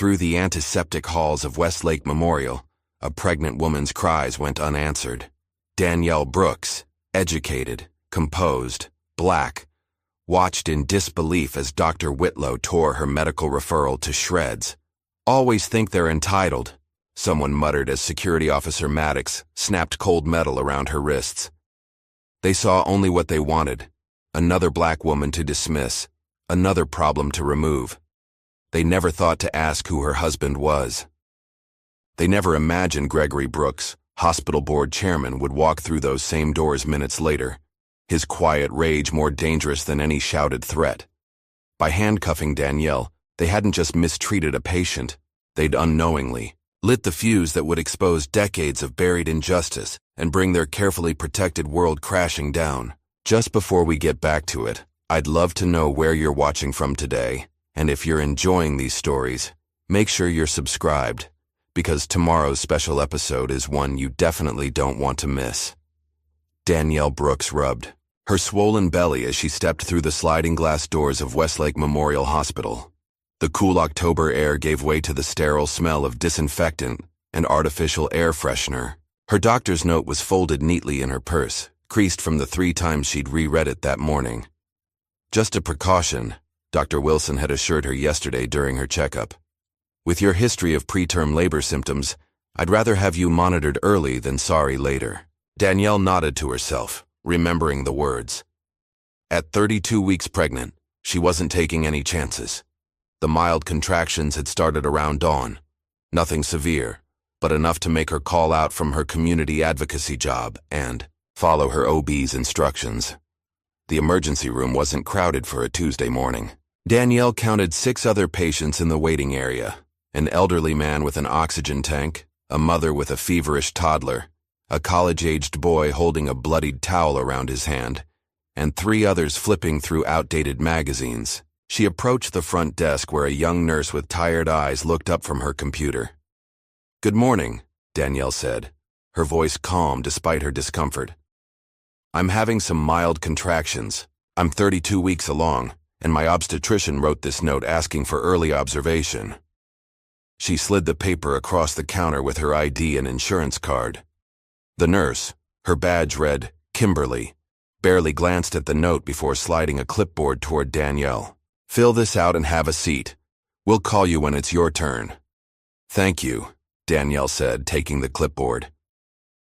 Through the antiseptic halls of Westlake Memorial, a pregnant woman's cries went unanswered. Danielle Brooks, educated, composed, black, watched in disbelief as Dr. Whitlow tore her medical referral to shreds. "Always think they're entitled," someone muttered as Security Officer Maddox snapped cold metal around her wrists. They saw only what they wanted: another black woman to dismiss, another problem to remove. They never thought to ask who her husband was. They never imagined Gregory Brooks, hospital board chairman, would walk through those same doors minutes later, his quiet rage more dangerous than any shouted threat. By handcuffing Danielle, they hadn't just mistreated a patient, they'd unknowingly lit the fuse that would expose decades of buried injustice and bring their carefully protected world crashing down. Just before we get back to it, I'd love to know where you're watching from today, and if you're enjoying these stories, make sure you're subscribed, because tomorrow's special episode is one you definitely don't want to miss. Danielle Brooks rubbed her swollen belly as she stepped through the sliding glass doors of Westlake Memorial Hospital. The cool October air gave way to the sterile smell of disinfectant and artificial air freshener. Her doctor's note was folded neatly in her purse, creased from the 3 times she'd reread it that morning. "Just a precaution," Dr. Wilson had assured her yesterday during her checkup. "With your history of preterm labor symptoms, I'd rather have you monitored early than sorry later." Danielle nodded to herself, remembering the words. At 32 weeks pregnant, she wasn't taking any chances. The mild contractions had started around dawn. Nothing severe, but enough to make her call out from her community advocacy job and follow her OB's instructions. The emergency room wasn't crowded for a Tuesday morning. Danielle counted 6 other patients in the waiting area: an elderly man with an oxygen tank, a mother with a feverish toddler, a college-aged boy holding a bloodied towel around his hand, and 3 others flipping through outdated magazines. She approached the front desk where a young nurse with tired eyes looked up from her computer. "Good morning," Danielle said, her voice calm despite her discomfort. "I'm having some mild contractions. I'm 32 weeks along, and my obstetrician wrote this note asking for early observation." She slid the paper across the counter with her ID and insurance card. The nurse, her badge read Kimberly, barely glanced at the note before sliding a clipboard toward Danielle. "Fill this out and have a seat. We'll call you when it's your turn." "Thank you," Danielle said, taking the clipboard.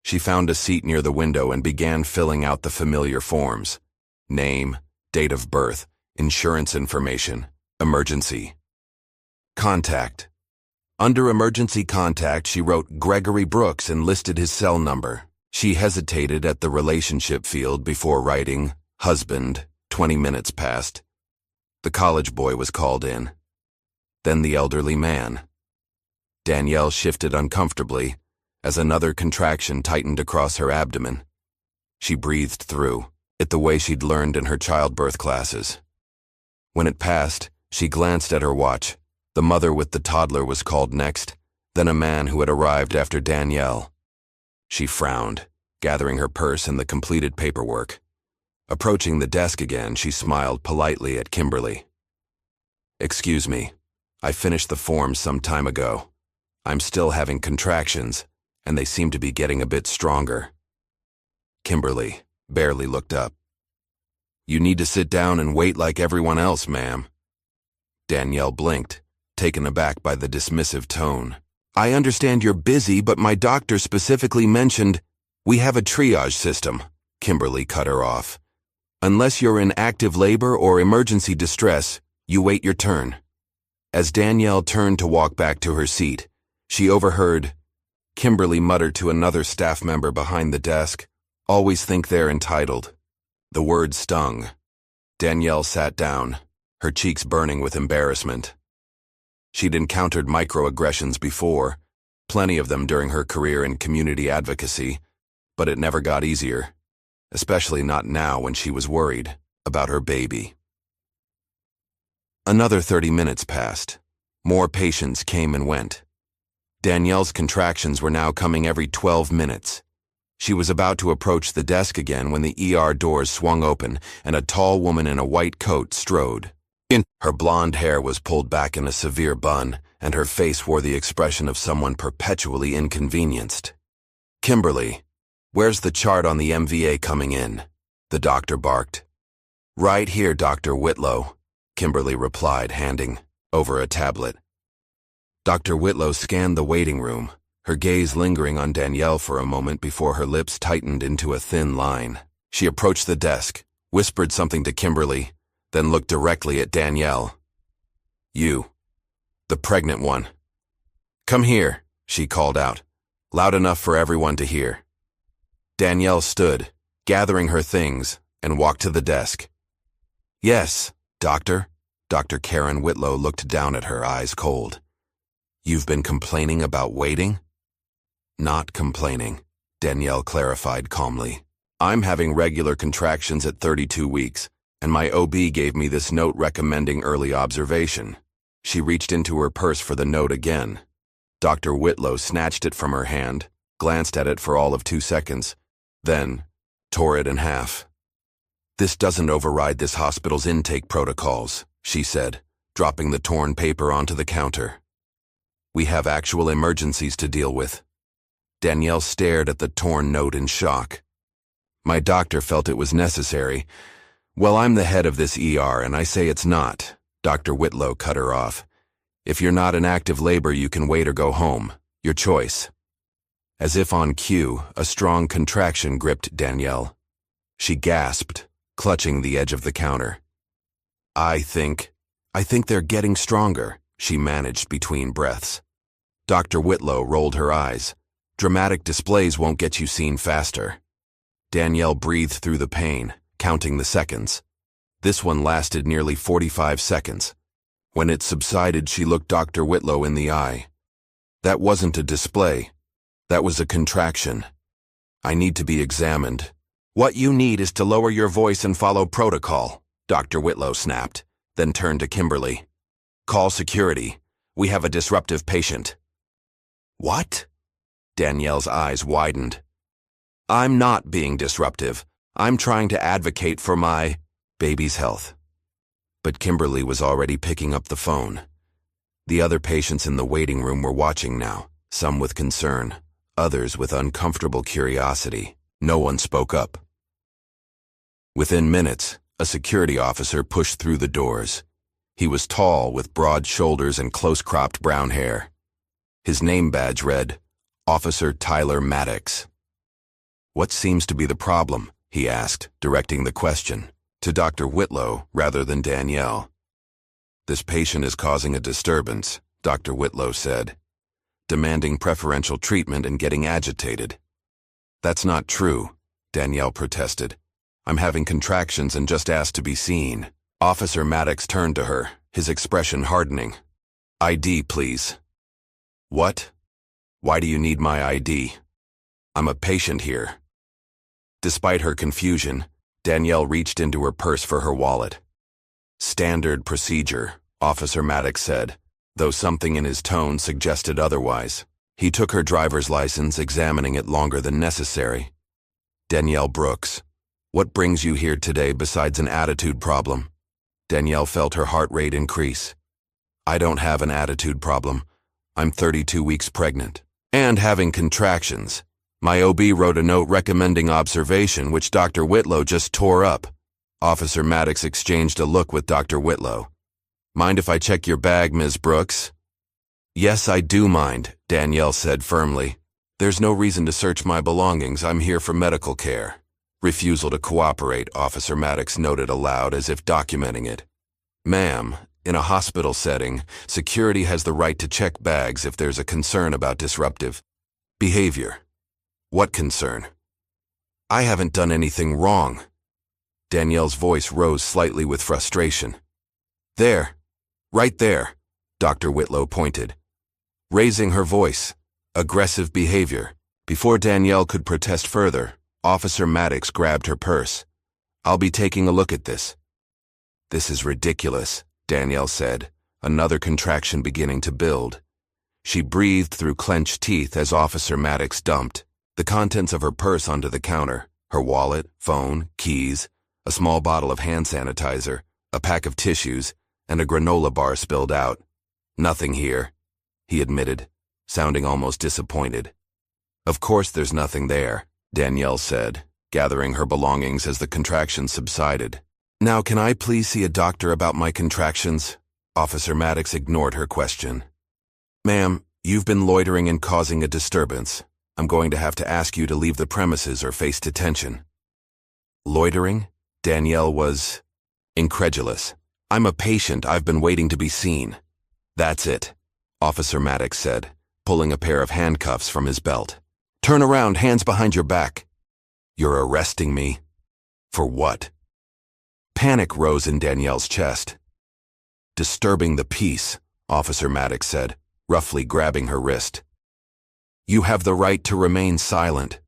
She found a seat near the window and began filling out the familiar forms: name, date of birth, insurance information, emergency. Contact. Under emergency contact, she wrote Gregory Brooks and listed his cell number. She hesitated at the relationship field before writing husband. 20 minutes passed. The college boy was called in. Then the elderly man. Danielle shifted uncomfortably as another contraction tightened across her abdomen. She breathed through it the way she'd learned in her childbirth classes. When it passed, she glanced at her watch. The mother with the toddler was called next, then a man who had arrived after Danielle. She frowned, gathering her purse and the completed paperwork. Approaching the desk again, she smiled politely at Kimberly. "Excuse me, I finished the forms some time ago. I'm still having contractions, and they seem to be getting a bit stronger." Kimberly barely looked up. "You need to sit down and wait like everyone else, ma'am." Danielle blinked, taken aback by the dismissive tone. "I understand you're busy, but my doctor specifically mentioned we have a triage system," Kimberly cut her off. "Unless you're in active labor or emergency distress, you wait your turn." As Danielle turned to walk back to her seat, she overheard Kimberly mutter to another staff member behind the desk, "Always think they're entitled." The word stung. Danielle sat down, her cheeks burning with embarrassment. She'd encountered microaggressions before, plenty of them during her career in community advocacy, but it never got easier, especially not now when she was worried about her baby. Another 30 minutes passed. More patients came and went. Danielle's contractions were now coming every 12 minutes. She was about to approach the desk again when the ER doors swung open and a tall woman in a white coat strode. Her blonde hair was pulled back in a severe bun, and her face wore the expression of someone perpetually inconvenienced. Kimberly, where's the chart on the MVA coming in? The doctor barked. Right here, Dr. Whitlow, Kimberly replied, handing over a tablet. Dr. Whitlow scanned the waiting room, her gaze lingering on Danielle for a moment before her lips tightened into a thin line. She approached the desk, whispered something to Kimberly, then looked directly at Danielle. You, the pregnant one. Come here, she called out, loud enough for everyone to hear. Danielle stood, gathering her things, and walked to the desk. Yes, doctor. Dr. Karen Whitlow looked down at her, eyes cold. You've been complaining about waiting? Not complaining, Danielle clarified calmly. I'm having regular contractions at 32 weeks, and my OB gave me this note recommending early observation. She reached into her purse for the note again. Dr. Whitlow snatched it from her hand, glanced at it for all of 2 seconds, then tore it in half. This doesn't override this hospital's intake protocols, she said, dropping the torn paper onto the counter. We have actual emergencies to deal with. Danielle stared at the torn note in shock. My doctor felt it was necessary. Well, I'm the head of this ER, and I say it's not. Dr. Whitlow cut her off. If you're not in active labor, you can wait or go home. Your choice. As if on cue, a strong contraction gripped Danielle. She gasped, clutching the edge of the counter. I think they're getting stronger, she managed between breaths. Dr. Whitlow rolled her eyes. Dramatic displays won't get you seen faster. Danielle breathed through the pain, counting the seconds. This one lasted nearly 45 seconds. When it subsided, she looked Dr. Whitlow in the eye. That wasn't a display. That was a contraction. I need to be examined. What you need is to lower your voice and follow protocol, Dr. Whitlow snapped, then turned to Kimberly. Call security. We have a disruptive patient. What? Danielle's eyes widened. I'm not being disruptive. I'm trying to advocate for my baby's health. But Kimberly was already picking up the phone. The other patients in the waiting room were watching now, some with concern, others with uncomfortable curiosity. No one spoke up. Within minutes, a security officer pushed through the doors. He was tall, with broad shoulders and close-cropped brown hair. His name badge read, Officer Tyler Maddox. What seems to be the problem? He asked, directing the question to Dr. Whitlow rather than Danielle. This patient is causing a disturbance, Dr. Whitlow said, demanding preferential treatment and getting agitated. That's not true, Danielle protested. I'm having contractions and just asked to be seen. Officer Maddox turned to her, his expression hardening. ID, please. What? Why do you need my ID? I'm a patient here. Despite her confusion, Danielle reached into her purse for her wallet. Standard procedure, Officer Maddox said, though something in his tone suggested otherwise. He took her driver's license, examining it longer than necessary. Danielle Brooks, what brings you here today besides an attitude problem? Danielle felt her heart rate increase. I don't have an attitude problem. I'm 32 weeks pregnant and having contractions. My OB wrote a note recommending observation, which Dr. Whitlow just tore up. Officer Maddox exchanged a look with Dr. Whitlow. Mind if I check your bag, Ms. Brooks? Yes, I do mind, Danielle said firmly. There's no reason to search my belongings. I'm here for medical care. Refusal to cooperate, Officer Maddox noted aloud as if documenting it. Ma'am, in a hospital setting, security has the right to check bags if there's a concern about disruptive behavior. What concern? I haven't done anything wrong. Danielle's voice rose slightly with frustration. There, right there, Dr. Whitlow pointed. Raising her voice, aggressive behavior. Before Danielle could protest further, Officer Maddox grabbed her purse. I'll be taking a look at this. This is ridiculous, Danielle said, another contraction beginning to build. She breathed through clenched teeth as Officer Maddox dumped the contents of her purse onto the counter, her wallet, phone, keys, a small bottle of hand sanitizer, a pack of tissues, and a granola bar spilled out. "Nothing here," he admitted, sounding almost disappointed. "Of course there's nothing there," Danielle said, gathering her belongings as the contractions subsided. "Now can I please see a doctor about my contractions?" Officer Maddox ignored her question. "Ma'am, you've been loitering and causing a disturbance. I'm going to have to ask you to leave the premises or face detention." Loitering? Danielle was incredulous. "I'm a patient. I've been waiting to be seen." "That's it," Officer Maddox said, pulling a pair of handcuffs from his belt. "Turn around, hands behind your back." "You're arresting me? For what?" Panic rose in Danielle's chest. "Disturbing the peace," Officer Maddox said, roughly grabbing her wrist. "You have the right to remain silent."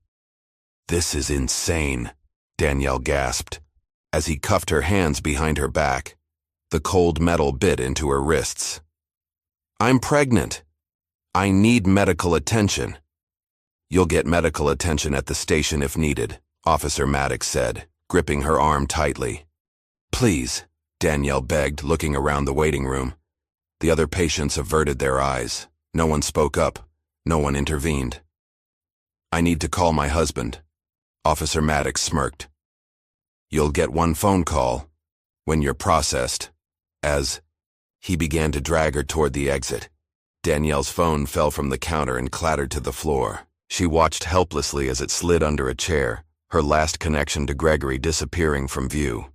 "This is insane," Danielle gasped, as he cuffed her hands behind her back. The cold metal bit into her wrists. "I'm pregnant. I need medical attention." "You'll get medical attention at the station if needed," Officer Maddox said, gripping her arm tightly. "Please," Danielle begged, looking around the waiting room. The other patients averted their eyes. No one spoke up. No one intervened. "I need to call my husband." Officer Maddox smirked. "You'll get one phone call when you're processed." As he began to drag her toward the exit, Danielle's phone fell from the counter and clattered to the floor. She watched helplessly as it slid under a chair, her last connection to Gregory disappearing from view.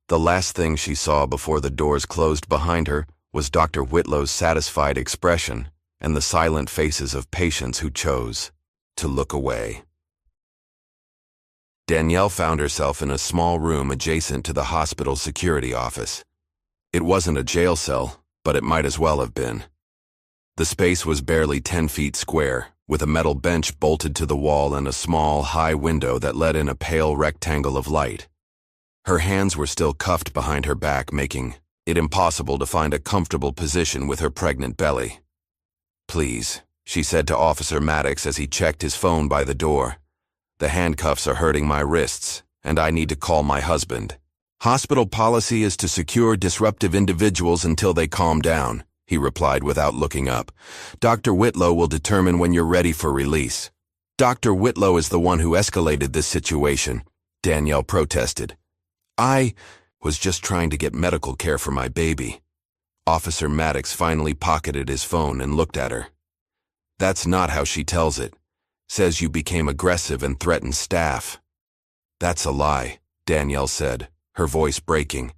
The last thing she saw before the doors closed behind her was Dr. Whitlow's satisfied expression and the silent faces of patients who chose to look away. Danielle found herself in a small room adjacent to the hospital security office. It wasn't a jail cell, but it might as well have been. The space was barely 10 feet square, with a metal bench bolted to the wall and a small, high window that let in a pale rectangle of light. Her hands were still cuffed behind her back, making it impossible to find a comfortable position with her pregnant belly. "Please," she said to Officer Maddox as he checked his phone by the door. "The handcuffs are hurting my wrists, and I need to call my husband." "Hospital policy is to secure disruptive individuals until they calm down," he replied without looking up. "Dr. Whitlow will determine when you're ready for release." "Dr. Whitlow is the one who escalated this situation," Danielle protested. "I was just trying to get medical care for my baby." Officer Maddox finally pocketed his phone and looked at her. "That's not how she tells it. Says you became aggressive and threatened staff." "That's a lie," Danielle said, her voice breaking.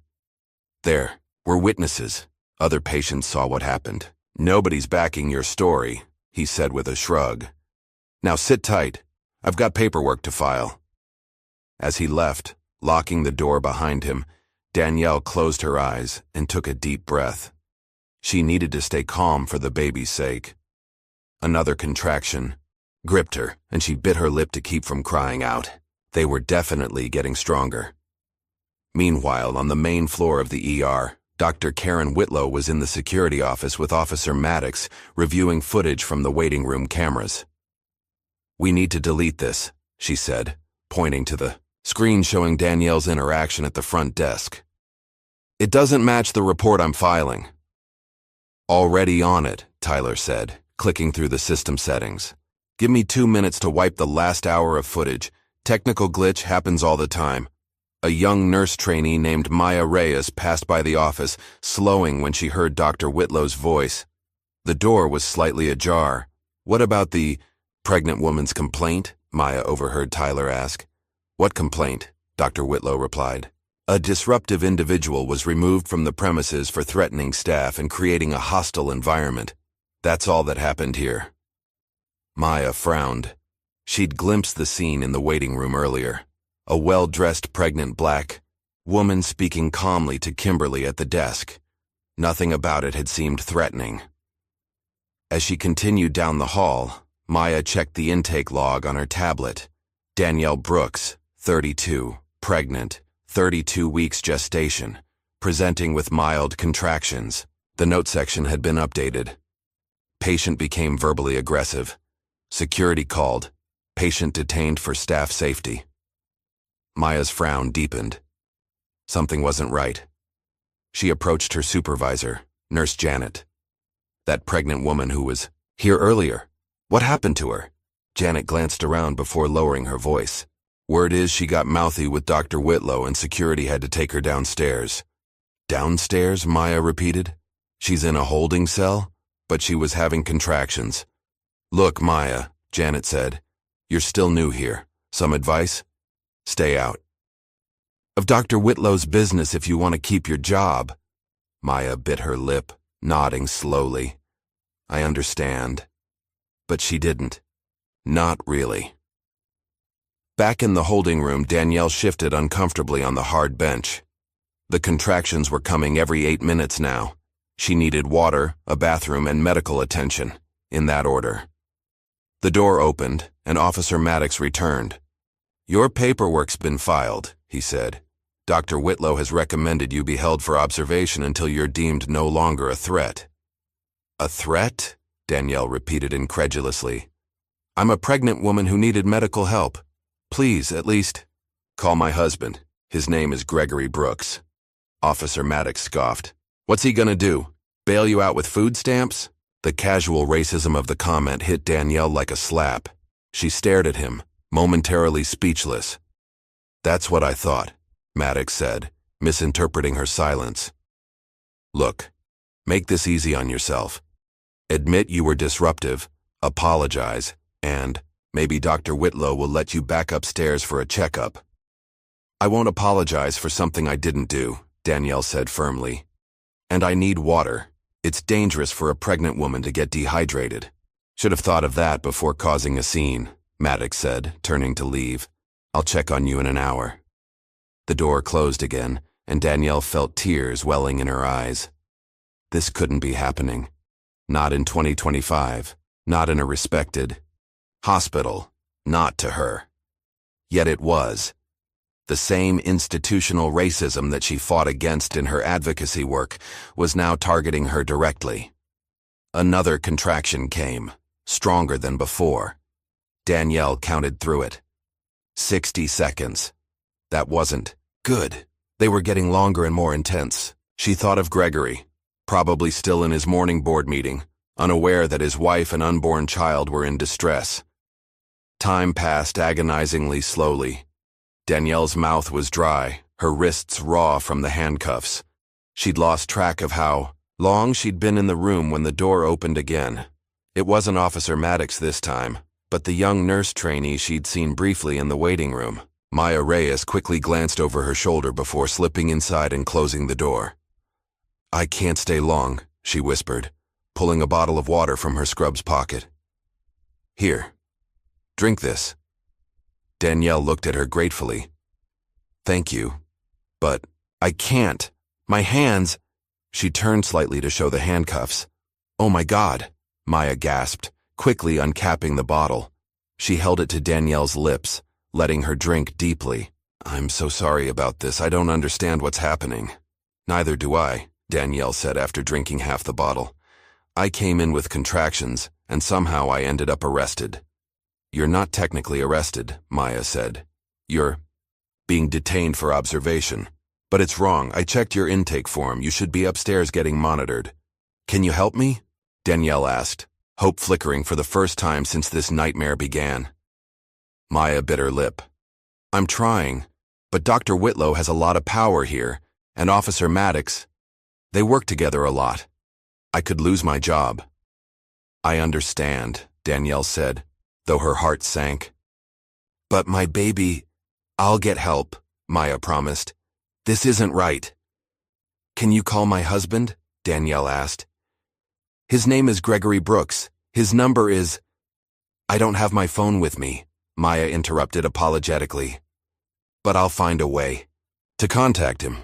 "There were witnesses. Other patients saw what happened." "Nobody's backing your story," he said with a shrug. "Now sit tight. I've got paperwork to file." As he left, locking the door behind him, Danielle closed her eyes and took a deep breath. She needed to stay calm for the baby's sake. Another contraction gripped her, and she bit her lip to keep from crying out. They were definitely getting stronger. Meanwhile, on the main floor of the ER, Dr. Karen Whitlow was in the security office with Officer Maddox, reviewing footage from the waiting room cameras. "We need to delete this," she said, pointing to the screen showing Danielle's interaction at the front desk. "It doesn't match the report I'm filing." "Already on it," Tyler said, clicking through the system settings. "Give me 2 minutes to wipe the last hour of footage. Technical glitch happens all the time." A young nurse trainee named Maya Reyes passed by the office, slowing when she heard Dr. Whitlow's voice. The door was slightly ajar. "What about the pregnant woman's complaint?" Maya overheard Tyler ask. "What complaint?" Dr. Whitlow replied. "A disruptive individual was removed from the premises for threatening staff and creating a hostile environment. That's all that happened here." Maya frowned. She'd glimpsed the scene in the waiting room earlier. A well-dressed pregnant black woman speaking calmly to Kimberly at the desk. Nothing about it had seemed threatening. As she continued down the hall, Maya checked the intake log on her tablet. Danielle Brooks, 32, pregnant, 32 weeks gestation, presenting with mild contractions. The note section had been updated. Patient became verbally aggressive. Security called. Patient detained for staff safety. Maya's frown deepened. Something wasn't right. She approached her supervisor, Nurse Janet. That pregnant woman who was here earlier. What happened to her? Janet glanced around before lowering her voice. Word is she got mouthy with Dr. Whitlow and security had to take her downstairs. Downstairs, Maya repeated. She's in a holding cell, but she was having contractions. Look, Maya, Janet said. You're still new here. Some advice? Stay out of Dr. Whitlow's business if you want to keep your job. Maya bit her lip, nodding slowly. I understand. But she didn't. Not really. Back in the holding room, Danielle shifted uncomfortably on the hard bench. The contractions were coming every 8 minutes now. She needed water, a bathroom, and medical attention, in that order. The door opened, and Officer Maddox returned. Your paperwork's been filed, he said. Dr. Whitlow has recommended you be held for observation until you're deemed no longer a threat. A threat? Danielle repeated incredulously. I'm a pregnant woman who needed medical help. Please, at least, call my husband. His name is Gregory Brooks. Officer Maddox scoffed. What's he gonna do? Bail you out with food stamps? The casual racism of the comment hit Danielle like a slap. She stared at him, momentarily speechless. That's what I thought, Maddox said, misinterpreting her silence. Look, make this easy on yourself. Admit you were disruptive, apologize, and maybe Dr. Whitlow will let you back upstairs for a checkup. I won't apologize for something I didn't do, Danielle said firmly. And I need water. It's dangerous for a pregnant woman to get dehydrated. Should have thought of that before causing a scene, Maddox said, turning to leave. I'll check on you in an hour. The door closed again, and Danielle felt tears welling in her eyes. This couldn't be happening. Not in 2025. Not in a respected hospital. Not to her. Yet it was. The same institutional racism that she fought against in her advocacy work was now targeting her directly. Another contraction came, stronger than before. Danielle counted through it. 60 seconds. That wasn't good. They were getting longer and more intense. She thought of Gregory, probably still in his morning board meeting, unaware that his wife and unborn child were in distress. Time passed agonizingly slowly. Danielle's mouth was dry, her wrists raw from the handcuffs. She'd lost track of how long she'd been in the room when the door opened again. It wasn't Officer Maddox this time, but the young nurse trainee she'd seen briefly in the waiting room. Maya Reyes quickly glanced over her shoulder before slipping inside and closing the door. I can't stay long, she whispered, pulling a bottle of water from her scrub's pocket. Here, drink this. Danielle looked at her gratefully. Thank you. But I can't. My hands. She turned slightly to show the handcuffs. Oh my God, Maya gasped, quickly uncapping the bottle. She held it to Danielle's lips, letting her drink deeply. I'm so sorry about this. I don't understand what's happening. Neither do I, Danielle said after drinking half the bottle. I came in with contractions, and somehow I ended up arrested. You're not technically arrested, Maya said. You're being detained for observation. But it's wrong. I checked your intake form. You should be upstairs getting monitored. Can you help me? Danielle asked, hope flickering for the first time since this nightmare began. Maya bit her lip. I'm trying, but Dr. Whitlow has a lot of power here, and Officer Maddox. They work together a lot. I could lose my job. I understand, Danielle said, though her heart sank. But my baby, I'll get help, Maya promised. This isn't right. Can you call my husband? Danielle asked. His name is Gregory Brooks. His number is... I don't have my phone with me, Maya interrupted apologetically. But I'll find a way to contact him.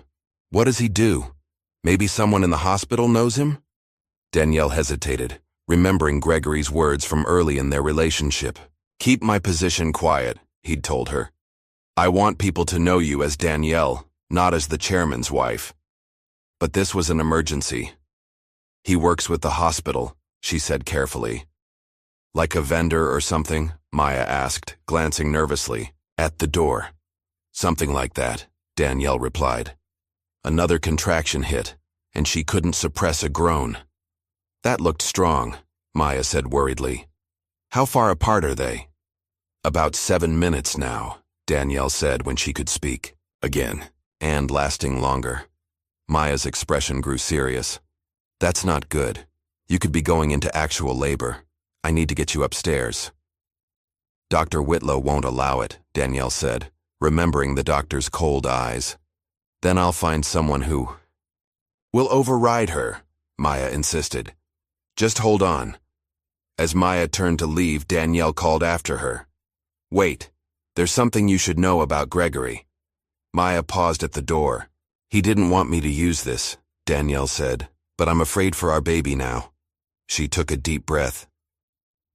What does he do? Maybe someone in the hospital knows him? Danielle hesitated, remembering Gregory's words from early in their relationship. Keep my position quiet, he'd told her. I want people to know you as Danielle, not as the chairman's wife. But this was an emergency. He works with the hospital, she said carefully. Like a vendor or something? Maya asked, glancing nervously at the door. Something like that, Danielle replied. Another contraction hit, and she couldn't suppress a groan. That looked strong, Maya said worriedly. How far apart are they? About 7 minutes now, Danielle said when she could speak again, and lasting longer. Maya's expression grew serious. That's not good. You could be going into actual labor. I need to get you upstairs. Dr. Whitlow won't allow it, Danielle said, remembering the doctor's cold eyes. Then I'll find someone who will override her, Maya insisted. Just hold on. As Maya turned to leave, Danielle called after her. Wait, there's something you should know about Gregory. Maya paused at the door. He didn't want me to use this, Danielle said, but I'm afraid for our baby now. She took a deep breath.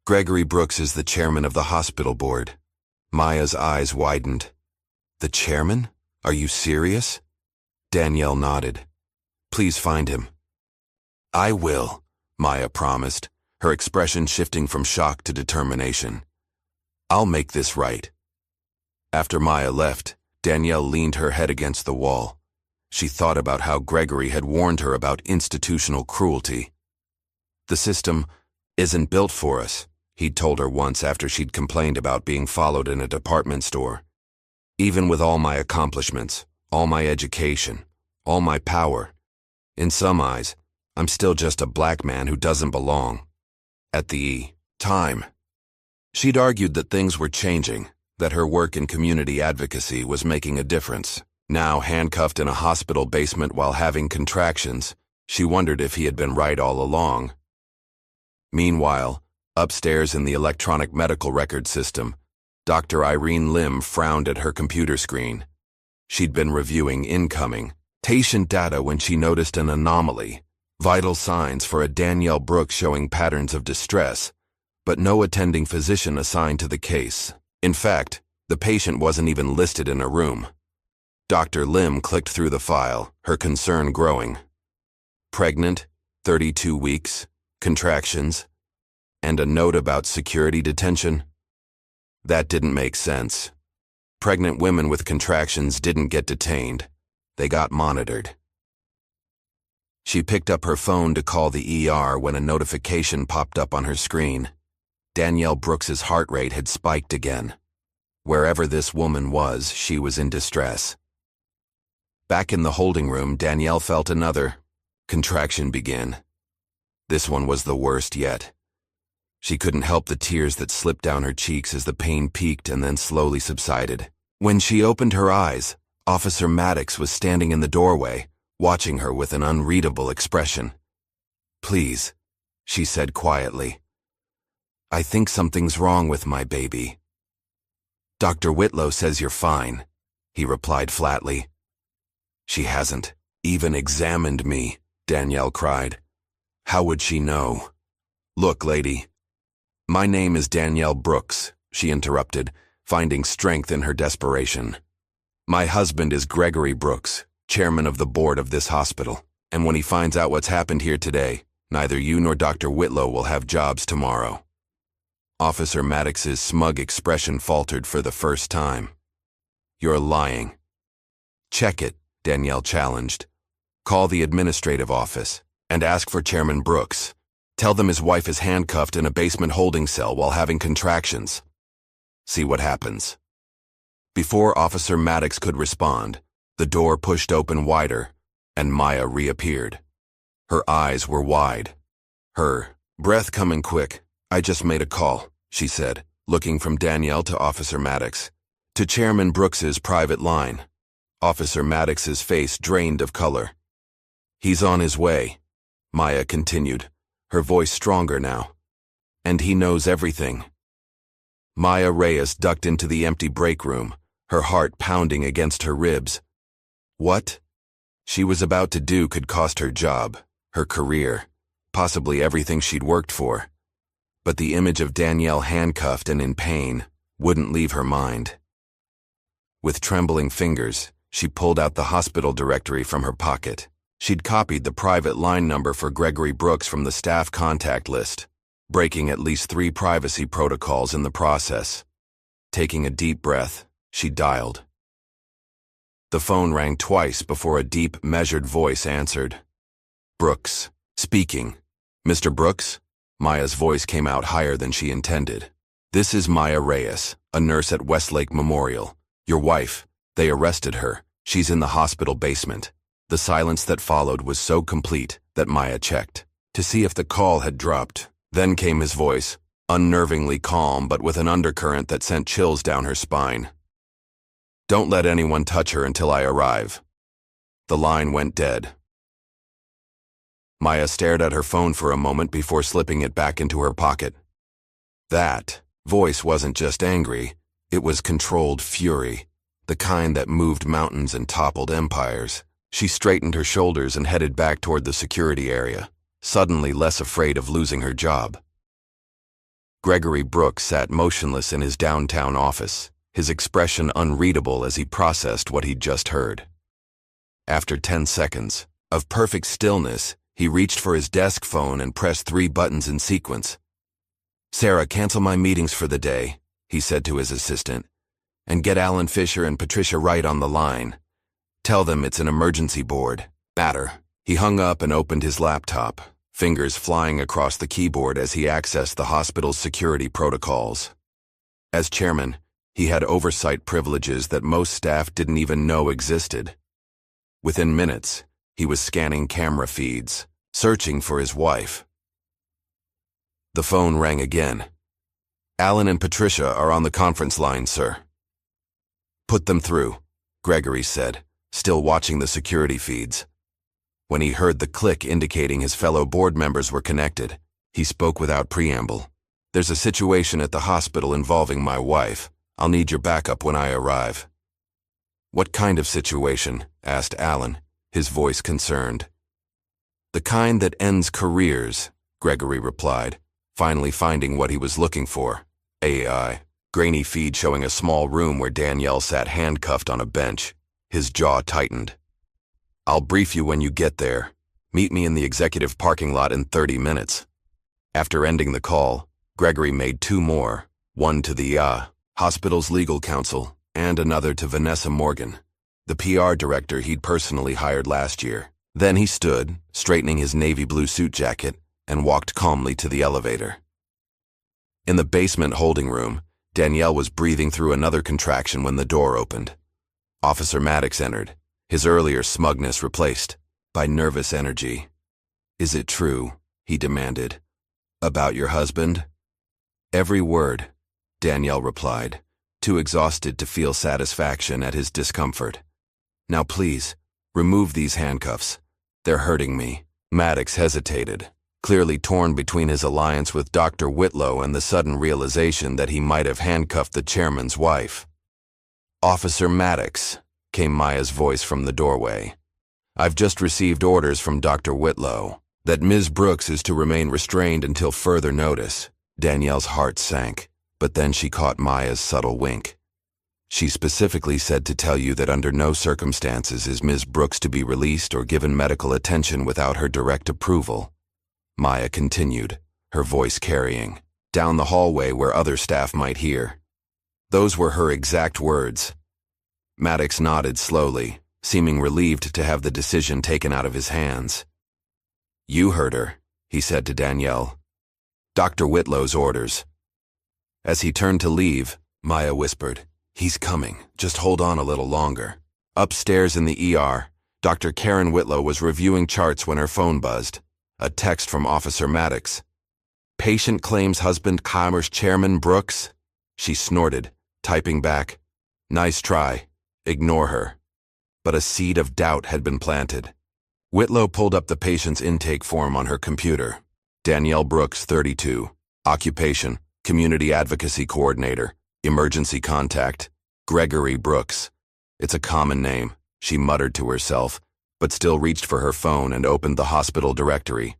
Gregory Brooks is the chairman of the hospital board. Maya's eyes widened. The chairman? Are you serious? Danielle nodded. Please find him. I will, Maya promised, her expression shifting from shock to determination. I'll make this right. After Maya left, Danielle leaned her head against the wall. She thought about how Gregory had warned her about institutional cruelty. The system isn't built for us, he'd told her once after she'd complained about being followed in a department store. Even with all my accomplishments, all my education, all my power, in some eyes, I'm still just a black man who doesn't belong. At the time, she'd argued that things were changing, that her work in community advocacy was making a difference. Now handcuffed in a hospital basement while having contractions, she wondered if he had been right all along. Meanwhile, upstairs in the electronic medical record system, Dr. Irene Lim frowned at her computer screen. She'd been reviewing incoming patient data when she noticed an anomaly, vital signs for a Danielle Brooks showing patterns of distress, but no attending physician assigned to the case. In fact, the patient wasn't even listed in a room. Dr. Lim clicked through the file, her concern growing. Pregnant, 32 weeks, contractions, and a note about security detention? That didn't make sense. Pregnant women with contractions didn't get detained. They got monitored. She picked up her phone to call the ER when a notification popped up on her screen. Danielle Brooks's heart rate had spiked again. Wherever this woman was, she was in distress. Back in the holding room, Danielle felt another contraction begin. This one was the worst yet. She couldn't help the tears that slipped down her cheeks as the pain peaked and then slowly subsided. When she opened her eyes, Officer Maddox was standing in the doorway, watching her with an unreadable expression. Please, she said quietly. I think something's wrong with my baby. Dr. Whitlow says you're fine, he replied flatly. She hasn't even examined me, Danielle cried. How would she know? Look, lady. My name is Danielle Brooks, she interrupted, finding strength in her desperation. My husband is Gregory Brooks, chairman of the board of this hospital, and when he finds out what's happened here today, neither you nor Dr. Whitlow will have jobs tomorrow. Officer Maddox's smug expression faltered for the first time. You're lying. Check it, Danielle challenged. Call the administrative office and ask for Chairman Brooks. Tell them his wife is handcuffed in a basement holding cell while having contractions. See what happens. Before Officer Maddox could respond, the door pushed open wider, and Maya reappeared. Her eyes were wide. Her breath coming quick. I just made a call, she said, looking from Danielle to Officer Maddox. To Chairman Brooks's private line. Officer Maddox's face drained of color. He's on his way, Maya continued, her voice stronger now. And he knows everything. Maya Reyes ducked into the empty break room, her heart pounding against her ribs. What she was about to do could cost her job, her career, possibly everything she'd worked for. But the image of Danielle handcuffed and in pain wouldn't leave her mind. With trembling fingers, she pulled out the hospital directory from her pocket. She'd copied the private line number for Gregory Brooks from the staff contact list, breaking at least 3 privacy protocols in the process. Taking a deep breath, she dialed. The phone rang twice before a deep, measured voice answered. Brooks, speaking. Mr. Brooks? Maya's voice came out higher than she intended. This is Maya Reyes, a nurse at Westlake Memorial. Your wife. They arrested her. She's in the hospital basement. The silence that followed was so complete that Maya checked to see if the call had dropped. Then came his voice, unnervingly calm but with an undercurrent that sent chills down her spine. Don't let anyone touch her until I arrive. The line went dead. Maya stared at her phone for a moment before slipping it back into her pocket. That voice wasn't just angry, it was controlled fury, the kind that moved mountains and toppled empires. She straightened her shoulders and headed back toward the security area, suddenly less afraid of losing her job. Gregory Brooks sat motionless in his downtown office, his expression unreadable as he processed what he'd just heard. After 10 seconds of perfect stillness, he reached for his desk phone and pressed 3 buttons in sequence. Sarah, cancel my meetings for the day, he said to his assistant, and get Alan Fisher and Patricia Wright on the line. Tell them it's an emergency board. Matter. He hung up and opened his laptop, fingers flying across the keyboard as he accessed the hospital's security protocols. As chairman, he had oversight privileges that most staff didn't even know existed. Within minutes, he was scanning camera feeds, searching for his wife. The phone rang again. Alan and Patricia are on the conference line, sir. Put them through, Gregory said, still watching the security feeds. When he heard the click indicating his fellow board members were connected, he spoke without preamble. There's a situation at the hospital involving my wife. I'll need your backup when I arrive. What kind of situation? Asked Alan, his voice concerned. The kind that ends careers, Gregory replied, finally finding what he was looking for. AI. Grainy feed showing a small room where Danielle sat handcuffed on a bench. His jaw tightened. I'll brief you when you get there. Meet me in the executive parking lot in 30 minutes. After ending the call, Gregory made 2 more, one to the hospital's legal counsel and another to Vanessa Morgan, the PR director he'd personally hired last year. Then he stood, straightening his navy blue suit jacket, and walked calmly to the elevator. In the basement holding room, Danielle was breathing through another contraction when the door opened. Officer Maddox entered, his earlier smugness replaced by nervous energy. Is it true? He demanded. About your husband? Every word, Danielle replied, too exhausted to feel satisfaction at his discomfort. Now please, remove these handcuffs. They're hurting me. Maddox hesitated, clearly torn between his alliance with Dr. Whitlow and the sudden realization that he might have handcuffed the chairman's wife. Officer Maddox, came Maya's voice from the doorway. I've just received orders from Dr. Whitlow that Ms. Brooks is to remain restrained until further notice. Danielle's heart sank, but then she caught Maya's subtle wink. She specifically said to tell you that under no circumstances is Ms. Brooks to be released or given medical attention without her direct approval. Maya continued, her voice carrying, down the hallway where other staff might hear. Those were her exact words. Maddox nodded slowly, seeming relieved to have the decision taken out of his hands. You heard her, he said to Danielle. Dr. Whitlow's orders. As he turned to leave, Maya whispered, He's coming, just hold on a little longer. Upstairs in the ER, Dr. Karen Whitlow was reviewing charts when her phone buzzed. A text from Officer Maddox. Patient claims husband Commerce Chairman Brooks? She snorted, typing back. Nice try. Ignore her. But a seed of doubt had been planted. Whitlow pulled up the patient's intake form on her computer. Danielle Brooks, 32. Occupation, Community Advocacy Coordinator. Emergency contact. Gregory Brooks. It's a common name, she muttered to herself, but still reached for her phone and opened the hospital directory.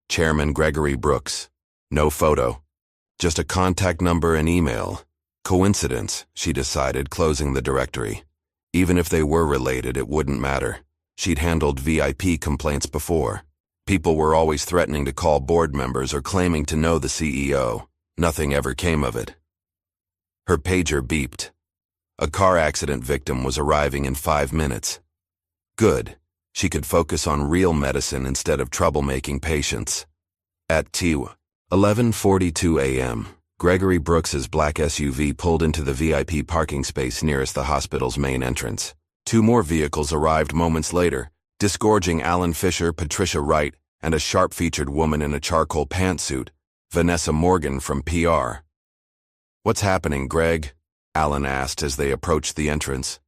Chairman Gregory Brooks. No photo. Just a contact number and email. Coincidence, she decided, closing the directory. Even if they were related, it wouldn't matter. She'd handled VIP complaints before. People were always threatening to call board members or claiming to know the CEO. Nothing ever came of it. Her pager beeped. A car accident victim was arriving in 5 minutes. Good. She could focus on real medicine instead of troublemaking patients. At 11:42 a.m., Gregory Brooks's black SUV pulled into the VIP parking space nearest the hospital's main entrance. 2 more vehicles arrived moments later, disgorging Alan Fisher, Patricia Wright, and a sharp-featured woman in a charcoal pantsuit, Vanessa Morgan from PR. "What's happening, Greg?" Alan asked as they approached the entrance.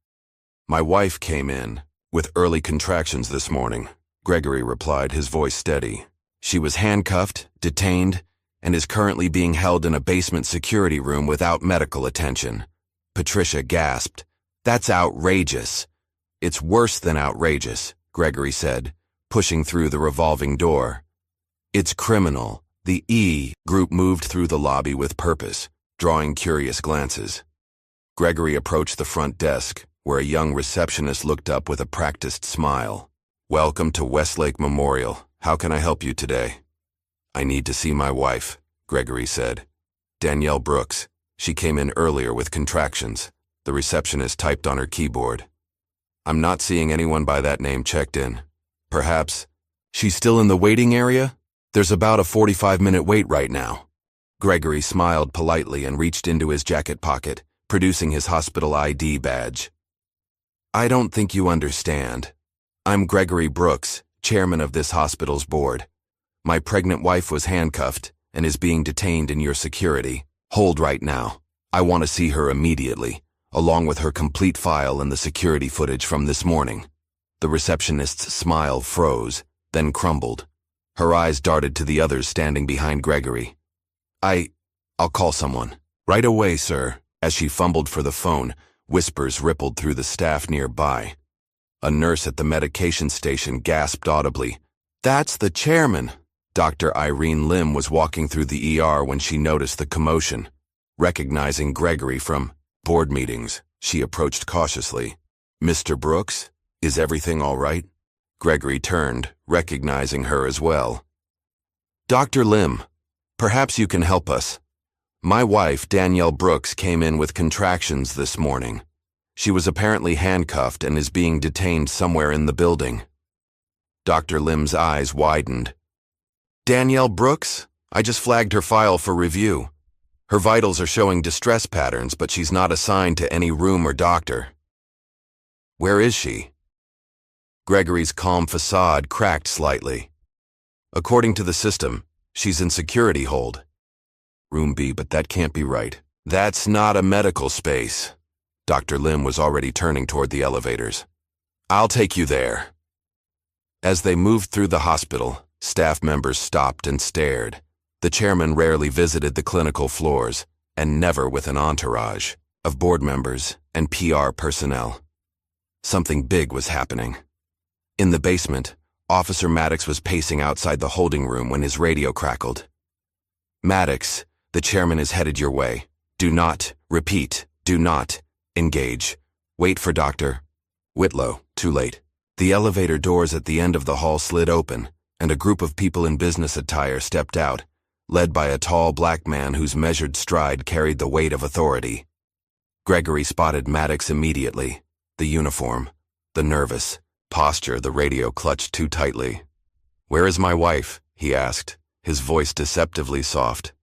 "My wife came in with early contractions this morning," Gregory replied, his voice steady. "She was handcuffed, detained, and is currently being held in a basement security room without medical attention." Patricia gasped. "That's outrageous." "It's worse than outrageous," Gregory said, pushing through the revolving door. "It's criminal." The E group moved through the lobby with purpose, drawing curious glances. Gregory approached the front desk, where a young receptionist looked up with a practiced smile. "Welcome to Westlake Memorial. How can I help you today?" "I need to see my wife," Gregory said. "Danielle Brooks. She came in earlier with contractions." The receptionist typed on her keyboard. "I'm not seeing anyone by that name checked in. Perhaps she's still in the waiting area? There's about a 45-minute wait right now." Gregory smiled politely and reached into his jacket pocket, producing his hospital ID badge. "I don't think you understand. I'm Gregory Brooks, chairman of this hospital's board. My pregnant wife was handcuffed and is being detained in your security. Hold right now. I want to see her immediately, along with her complete file and the security footage from this morning." The receptionist's smile froze, then crumbled. Her eyes darted to the others standing behind Gregory. I'll call someone." "Right away, sir." As she fumbled for the phone, whispers rippled through the staff nearby. A nurse at the medication station gasped audibly. "That's the chairman." Dr. Irene Lim was walking through the ER when she noticed the commotion. Recognizing Gregory from board meetings, she approached cautiously. "Mr. Brooks, is everything all right?" Gregory turned, recognizing her as well. "Dr. Lim, perhaps you can help us. My wife, Danielle Brooks, came in with contractions this morning. She was apparently handcuffed and is being detained somewhere in the building." Dr. Lim's eyes widened. "Danielle Brooks? I just flagged her file for review. Her vitals are showing distress patterns, but she's not assigned to any room or doctor." "Where is she?" Gregory's calm facade cracked slightly. "According to the system, she's in security hold." "Room B, but that can't be right. That's not a medical space." Dr. Lim was already turning toward the elevators. "I'll take you there." As they moved through the hospital, staff members stopped and stared. The chairman rarely visited the clinical floors, and never with an entourage of board members and PR personnel. Something big was happening. In the basement, Officer Maddox was pacing outside the holding room when his radio crackled. "Maddox, the chairman is headed your way. Do not, repeat, do not, engage. Wait for Dr. Whitlow." Too late. The elevator doors at the end of the hall slid open, and a group of people in business attire stepped out, led by a tall black man whose measured stride carried the weight of authority. Gregory spotted Maddox immediately. The uniform, the nervous posture, the radio clutched too tightly. "Where is my wife?" he asked, his voice deceptively soft.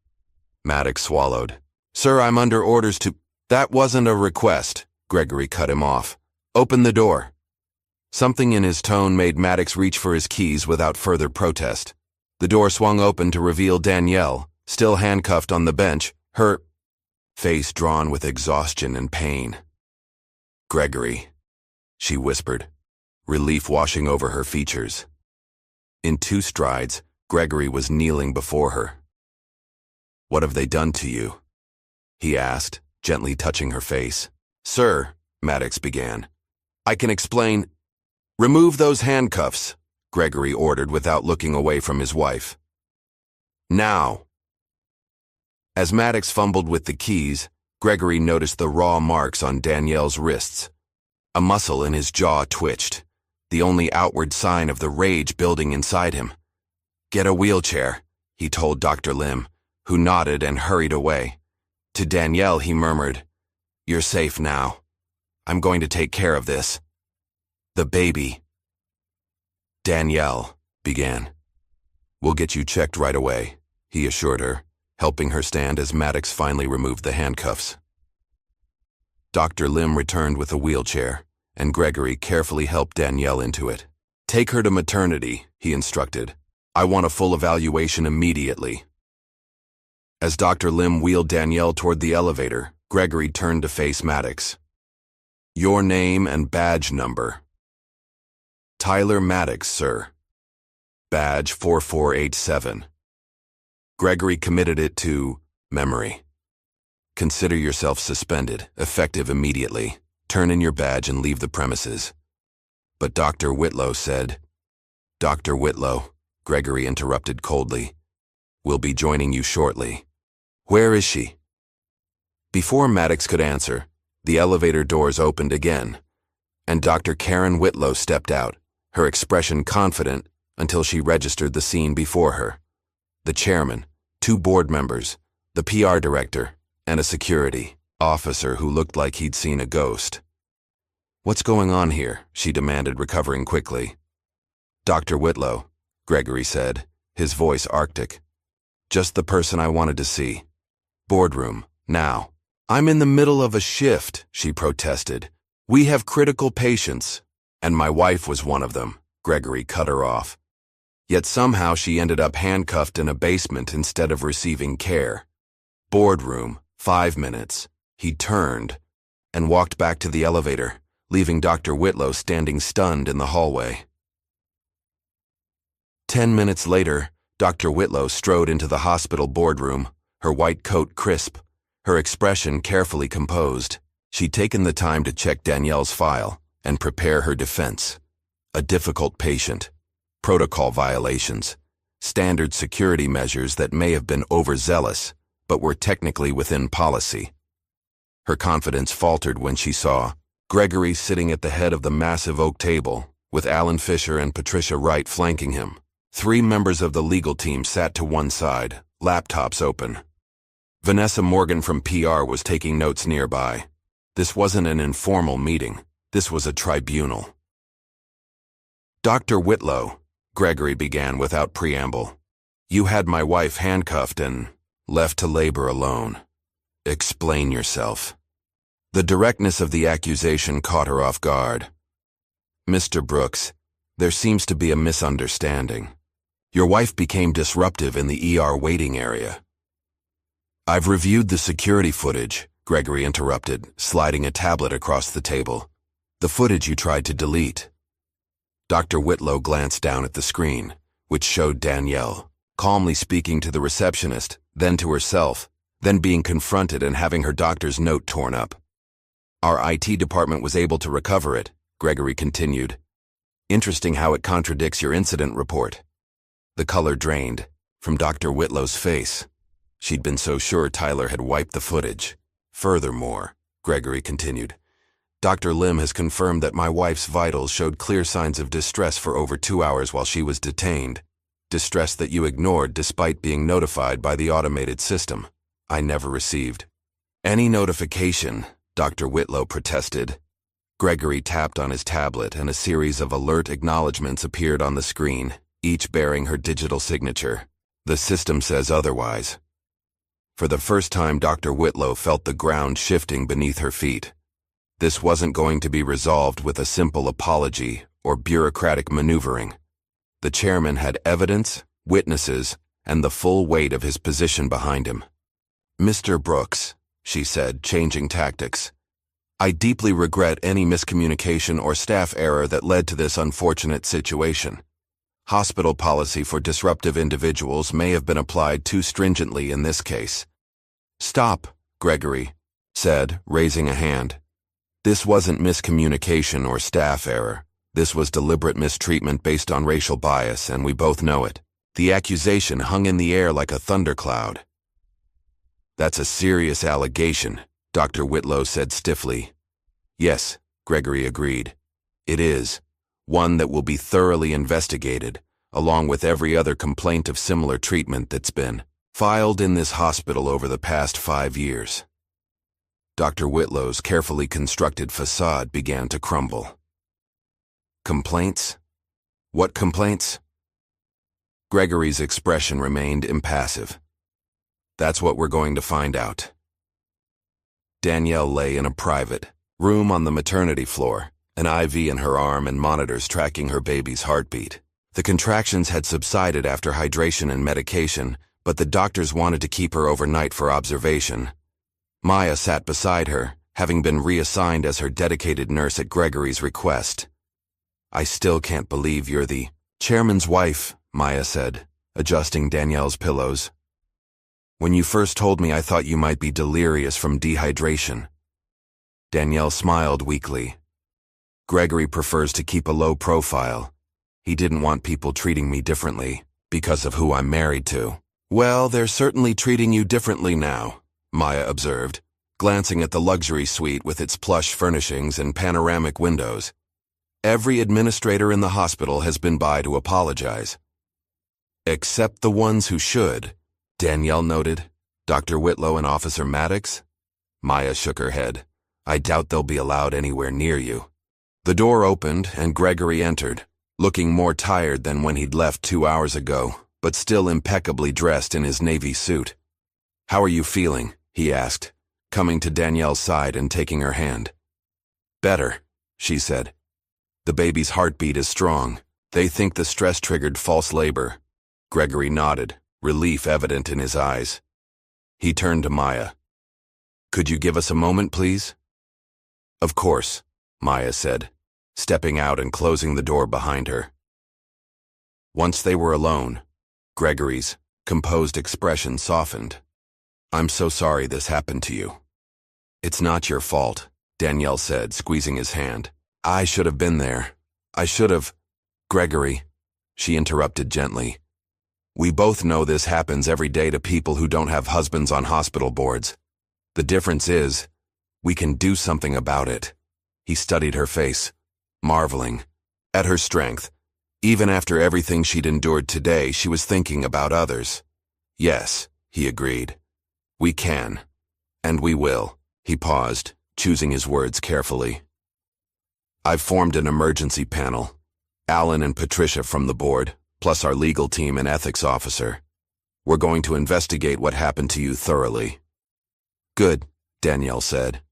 Maddox swallowed. "Sir, I'm under orders to—" "That wasn't a request," Gregory cut him off. "Open the door." Something in his tone made Maddox reach for his keys without further protest. The door swung open to reveal Danielle, still handcuffed on the bench, her face drawn with exhaustion and pain. "Gregory," she whispered, relief washing over her features. In 2 strides, Gregory was kneeling before her. "What have they done to you?" he asked, gently touching her face. "Sir," Maddox began, "I can explain—" "Remove those handcuffs," Gregory ordered without looking away from his wife. "Now." As Maddox fumbled with the keys, Gregory noticed the raw marks on Danielle's wrists. A muscle in his jaw twitched, the only outward sign of the rage building inside him. "Get a wheelchair," he told Dr. Lim, who nodded and hurried away. To Danielle he murmured, "You're safe now. I'm going to take care of this. The baby. Danielle began. We'll get you checked right away, he assured her, helping her stand as Maddox finally removed the handcuffs. Dr. Lim returned with a wheelchair, and Gregory carefully helped Danielle into it. Take her to maternity, he instructed. I want a full evaluation immediately. As Dr. Lim wheeled Danielle toward the elevator, Gregory turned to face Maddox. Your name and badge number. Tyler Maddox, sir. Badge 4487. Gregory committed it to memory. Consider yourself suspended, effective immediately. Turn in your badge and leave the premises. But Dr. Whitlow said, Dr. Whitlow, Gregory interrupted coldly. We'll be joining you shortly. Where is she? Before Maddox could answer, the elevator doors opened again, and Dr. Karen Whitlow stepped out, her expression confident until she registered the scene before her. The chairman, 2 board members, the PR director, and a security officer who looked like he'd seen a ghost. What's going on here? She demanded, recovering quickly. Dr. Whitlow, Gregory said, his voice arctic. Just the person I wanted to see. Boardroom, now. I'm in the middle of a shift, she protested. We have critical patients, and my wife was one of them, Gregory cut her off. Yet somehow she ended up handcuffed in a basement instead of receiving care. Boardroom, 5 minutes. He turned and walked back to the elevator, leaving Dr. Whitlow standing stunned in the hallway. 10 minutes later, Dr. Whitlow strode into the hospital boardroom, her white coat crisp, her expression carefully composed. She'd taken the time to check Danielle's file and prepare her defense. A difficult patient, protocol violations, standard security measures that may have been overzealous, but were technically within policy. Her confidence faltered when she saw Gregory sitting at the head of the massive oak table, with Alan Fisher and Patricia Wright flanking him. 3 members of the legal team sat to one side, laptops open. Vanessa Morgan from PR was taking notes nearby. This wasn't an informal meeting. This was a tribunal. Dr. Whitlow, Gregory began without preamble. You had my wife handcuffed and left to labor alone. Explain yourself. The directness of the accusation caught her off guard. Mr. Brooks, there seems to be a misunderstanding. Your wife became disruptive in the ER waiting area. I've reviewed the security footage, Gregory interrupted, sliding a tablet across the table. The footage you tried to delete. Dr. Whitlow glanced down at the screen, which showed Danielle, calmly speaking to the receptionist, then to herself, then being confronted and having her doctor's note torn up. Our IT department was able to recover it, Gregory continued. Interesting how it contradicts your incident report. The color drained from Dr. Whitlow's face. She'd been so sure Tyler had wiped the footage. Furthermore, Gregory continued, Dr. Lim has confirmed that my wife's vitals showed clear signs of distress for over 2 hours while she was detained. Distress that you ignored despite being notified by the automated system. I never received any notification, Dr. Whitlow protested. Gregory tapped on his tablet and a series of alert acknowledgments appeared on the screen, each bearing her digital signature. The system says otherwise. For the first time, Dr. Whitlow felt the ground shifting beneath her feet. This wasn't going to be resolved with a simple apology or bureaucratic maneuvering. The chairman had evidence, witnesses, and the full weight of his position behind him. Mr. Brooks, she said, changing tactics, I deeply regret any miscommunication or staff error that led to this unfortunate situation. Hospital policy for disruptive individuals may have been applied too stringently in this case. Stop, Gregory said, raising a hand. This wasn't miscommunication or staff error. This was deliberate mistreatment based on racial bias, and we both know it. The accusation hung in the air like a thundercloud. That's a serious allegation, Dr. Whitlow said stiffly. Yes, Gregory agreed. It is. One that will be thoroughly investigated, along with every other complaint of similar treatment that's been filed in this hospital over the past 5 years. Dr. Whitlow's carefully constructed facade began to crumble. Complaints? What complaints? Gregory's expression remained impassive. That's what we're going to find out. Danielle lay in a private room on the maternity floor, an IV in her arm and monitors tracking her baby's heartbeat. The contractions had subsided after hydration and medication, but the doctors wanted to keep her overnight for observation. Maya sat beside her, having been reassigned as her dedicated nurse at Gregory's request. "I still can't believe you're the chairman's wife," Maya said, adjusting Danielle's pillows. "When you first told me, I thought you might be delirious from dehydration." Danielle smiled weakly. "Gregory prefers to keep a low profile. He didn't want people treating me differently because of who I'm married to." "Well, they're certainly treating you differently now," Maya observed, glancing at the luxury suite with its plush furnishings and panoramic windows. "Every administrator in the hospital has been by to apologize." "Except the ones who should," Danielle noted. "Dr. Whitlow and Officer Maddox?" Maya shook her head. "I doubt they'll be allowed anywhere near you." The door opened and Gregory entered, looking more tired than when he'd left 2 hours ago, but still impeccably dressed in his navy suit. "How are you feeling?" he asked, coming to Danielle's side and taking her hand. "Better," she said. "The baby's heartbeat is strong. They think the stress triggered false labor." Gregory nodded, relief evident in his eyes. He turned to Maya. "Could you give us a moment, please?" "Of course," Maya said, stepping out and closing the door behind her. Once they were alone, Gregory's composed expression softened. "I'm so sorry this happened to you." "It's not your fault," Danielle said, squeezing his hand. "I should have been there. I should have—" "Gregory," she interrupted gently. "We both know this happens every day to people who don't have husbands on hospital boards. The difference is, we can do something about it." He studied her face, marveling at her strength. Even after everything she'd endured today, she was thinking about others. "Yes," he agreed. "We can. And we will." He paused, choosing his words carefully. "I've formed an emergency panel. Alan and Patricia from the board, plus our legal team and ethics officer. We're going to investigate what happened to you thoroughly." "Good," Danielle said.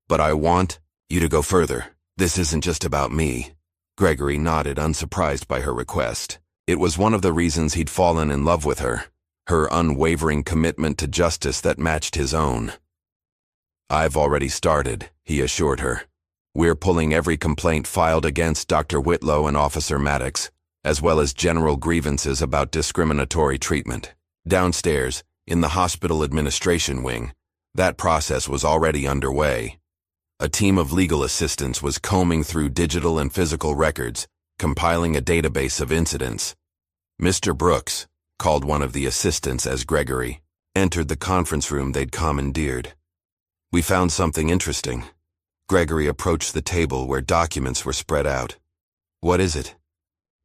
"But I want you to go further. This isn't just about me." Gregory nodded, unsurprised by her request. It was one of the reasons he'd fallen in love with her unwavering commitment to justice that matched his own. "I've already started," he assured her. "We're pulling every complaint filed against Dr. Whitlow and Officer Maddox, as well as general grievances about discriminatory treatment. Downstairs, in the hospital administration wing, that process was already underway. A team of legal assistants was combing through digital and physical records, compiling a database of incidents. Mr. Brooks, called one of the assistants as Gregory, entered the conference room they'd commandeered. "We found something interesting." Gregory approached the table where documents were spread out. "What is it?"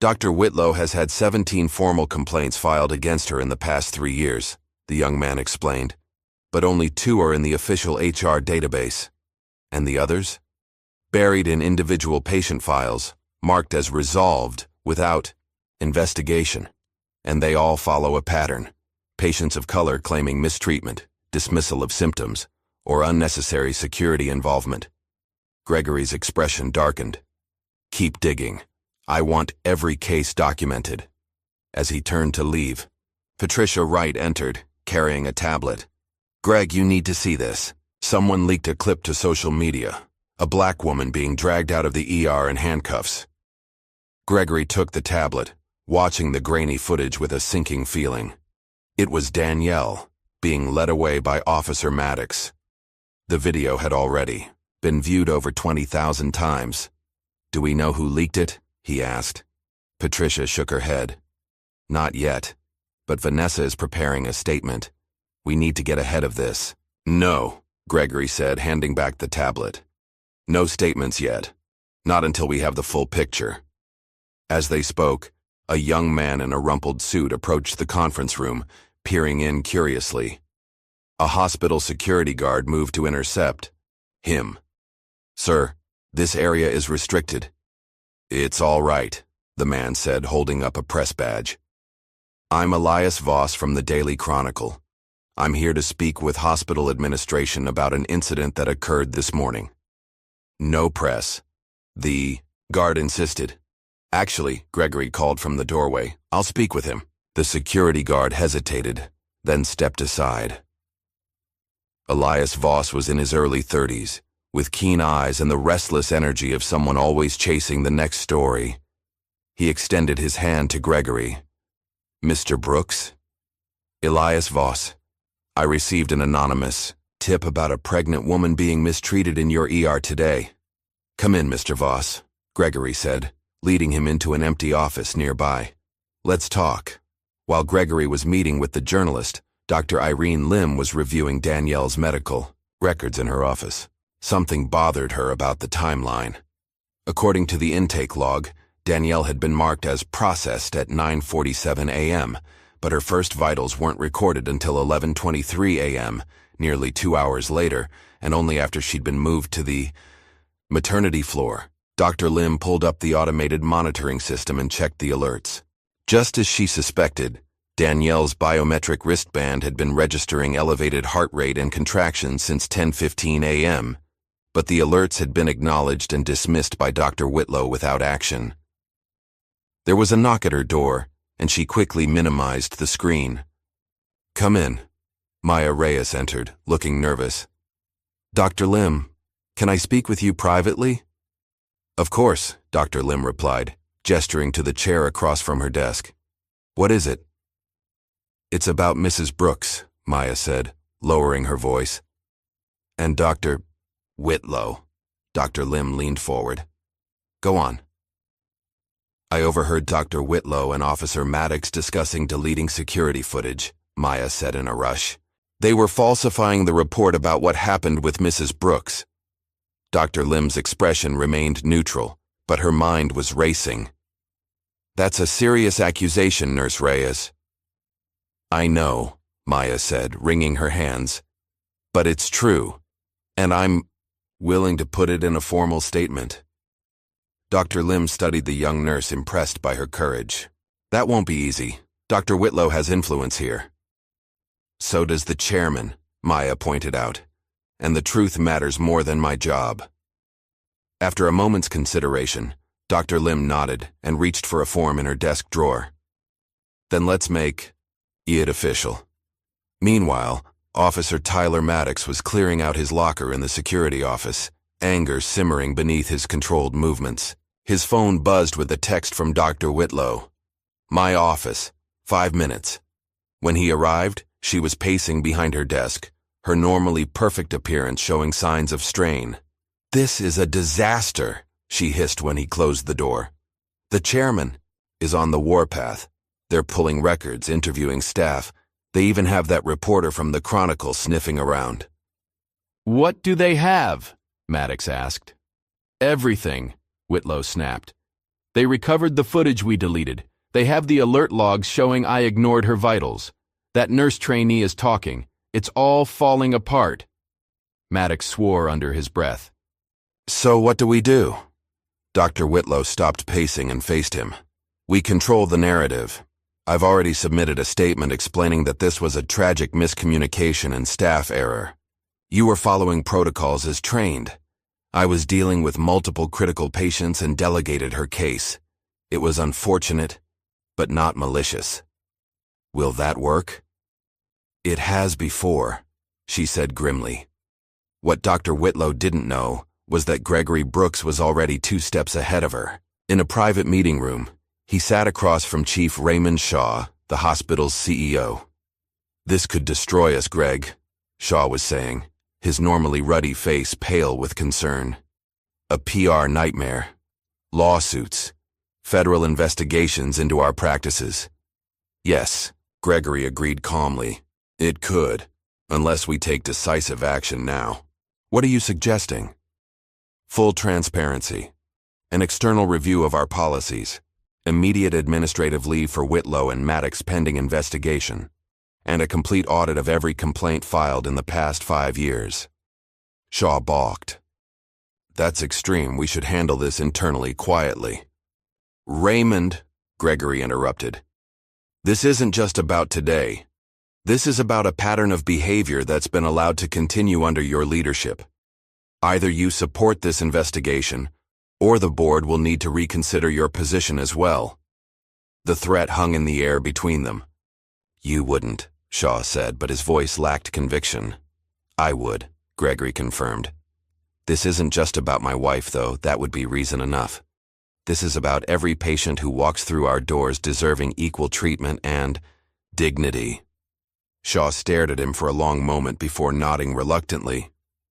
"Dr. Whitlow has had 17 formal complaints filed against her in the past 3 years, the young man explained. But only 2 are in the official HR database. And the others? Buried in individual patient files, marked as resolved without investigation. And they all follow a pattern. Patients of color claiming mistreatment, dismissal of symptoms, or unnecessary security involvement." Gregory's expression darkened. "Keep digging. I want every case documented." As he turned to leave, Patricia Wright entered, carrying a tablet. "Greg, you need to see this. Someone leaked a clip to social media. A black woman being dragged out of the ER in handcuffs." Gregory took the tablet, watching the grainy footage with a sinking feeling. It was Danielle, being led away by Officer Maddox. The video had already been viewed over 20,000 times. "Do we know who leaked it?" he asked. Patricia shook her head. "Not yet, but Vanessa is preparing a statement. We need to get ahead of this." "No," Gregory said, handing back the tablet. "No statements yet. Not until we have the full picture." As they spoke, a young man in a rumpled suit approached the conference room, peering in curiously. A hospital security guard moved to intercept, Him. Sir, this area is restricted. It's all right, the man said, holding up a press badge. I'm Elias Voss from the Daily Chronicle. I'm here to speak with hospital administration about an incident that occurred this morning. No press. The guard insisted. Actually, Gregory called from the doorway. I'll speak with him. The security guard hesitated, then stepped aside. Elias Voss was in his early 30s, with keen eyes and the restless energy of someone always chasing the next story. He extended his hand to Gregory. Mr. Brooks? Elias Voss. I received an anonymous tip about a pregnant woman being mistreated in your ER today. Come in, Mr. Voss, Gregory said, leading him into an empty office nearby. Let's talk. While Gregory was meeting with the journalist, Dr. Irene Lim was reviewing Danielle's medical records in her office. Something bothered her about the timeline. According to the intake log, Danielle had been marked as processed at 9:47 a.m., but her first vitals weren't recorded until 11:23 a.m., nearly 2 hours later, and only after she'd been moved to the maternity floor. Dr. Lim pulled up the automated monitoring system and checked the alerts. Just as she suspected, Danielle's biometric wristband had been registering elevated heart rate and contractions since 10:15 a.m., but the alerts had been acknowledged and dismissed by Dr. Whitlow without action. There was a knock at her door, and she quickly minimized the screen. Come in. Maya Reyes entered, looking nervous. Dr. Lim, can I speak with you privately? Of course, Dr. Lim replied, gesturing to the chair across from her desk. What is it? It's about Mrs. Brooks, Maya said, lowering her voice. And Dr. Whitlow. Dr. Lim leaned forward. Go on. I overheard Dr. Whitlow and Officer Maddox discussing deleting security footage, Maya said in a rush. They were falsifying the report about what happened with Mrs. Brooks. Dr. Lim's expression remained neutral, but her mind was racing. That's a serious accusation, Nurse Reyes. I know, Maya said, wringing her hands. But it's true, and I'm willing to put it in a formal statement. Dr. Lim studied the young nurse, impressed by her courage. That won't be easy. Dr. Whitlow has influence here. So does the chairman, Maya pointed out. And the truth matters more than my job. After a moment's consideration, Dr. Lim nodded and reached for a form in her desk drawer. Then let's make it official. Meanwhile, Officer Tyler Maddox was clearing out his locker in the security office, anger simmering beneath his controlled movements. His phone buzzed with a text from Dr. Whitlow. My office, 5 minutes. When he arrived, she was pacing behind her desk, her normally perfect appearance showing signs of strain. This is a disaster, she hissed when he closed the door. The chairman is on the warpath. They're pulling records, interviewing staff. They even have that reporter from the Chronicle sniffing around. What do they have? Maddox asked. Everything, Whitlow snapped. They recovered the footage we deleted. They have the alert logs showing I ignored her vitals. That nurse trainee is talking. It's all falling apart. Maddox swore under his breath. So what do we do? Dr. Whitlow stopped pacing and faced him. We control the narrative. I've already submitted a statement explaining that this was a tragic miscommunication and staff error. You were following protocols as trained. I was dealing with multiple critical patients and delegated her case. It was unfortunate, but not malicious. Will that work? It has before, she said grimly. What Dr. Whitlow didn't know was that Gregory Brooks was already 2 steps ahead of her. In a private meeting room, he sat across from Chief Raymond Shaw, the hospital's CEO. This could destroy us, Greg, Shaw was saying, his normally ruddy face pale with concern. A PR nightmare. Lawsuits. Federal investigations into our practices. Yes, Gregory agreed calmly. It could, unless we take decisive action now. What are you suggesting? Full transparency. An external review of our policies. Immediate administrative leave for Whitlow and Maddox pending investigation. And a complete audit of every complaint filed in the past 5 years. Shaw balked. That's extreme. We should handle this internally, quietly. Raymond, Gregory interrupted. This isn't just about today. This is about a pattern of behavior that's been allowed to continue under your leadership. Either you support this investigation, or the board will need to reconsider your position as well. The threat hung in the air between them. You wouldn't, Shaw said, but his voice lacked conviction. I would, Gregory confirmed. This isn't just about my wife, though. That would be reason enough. This is about every patient who walks through our doors deserving equal treatment and dignity. Shaw stared at him for a long moment before nodding reluctantly.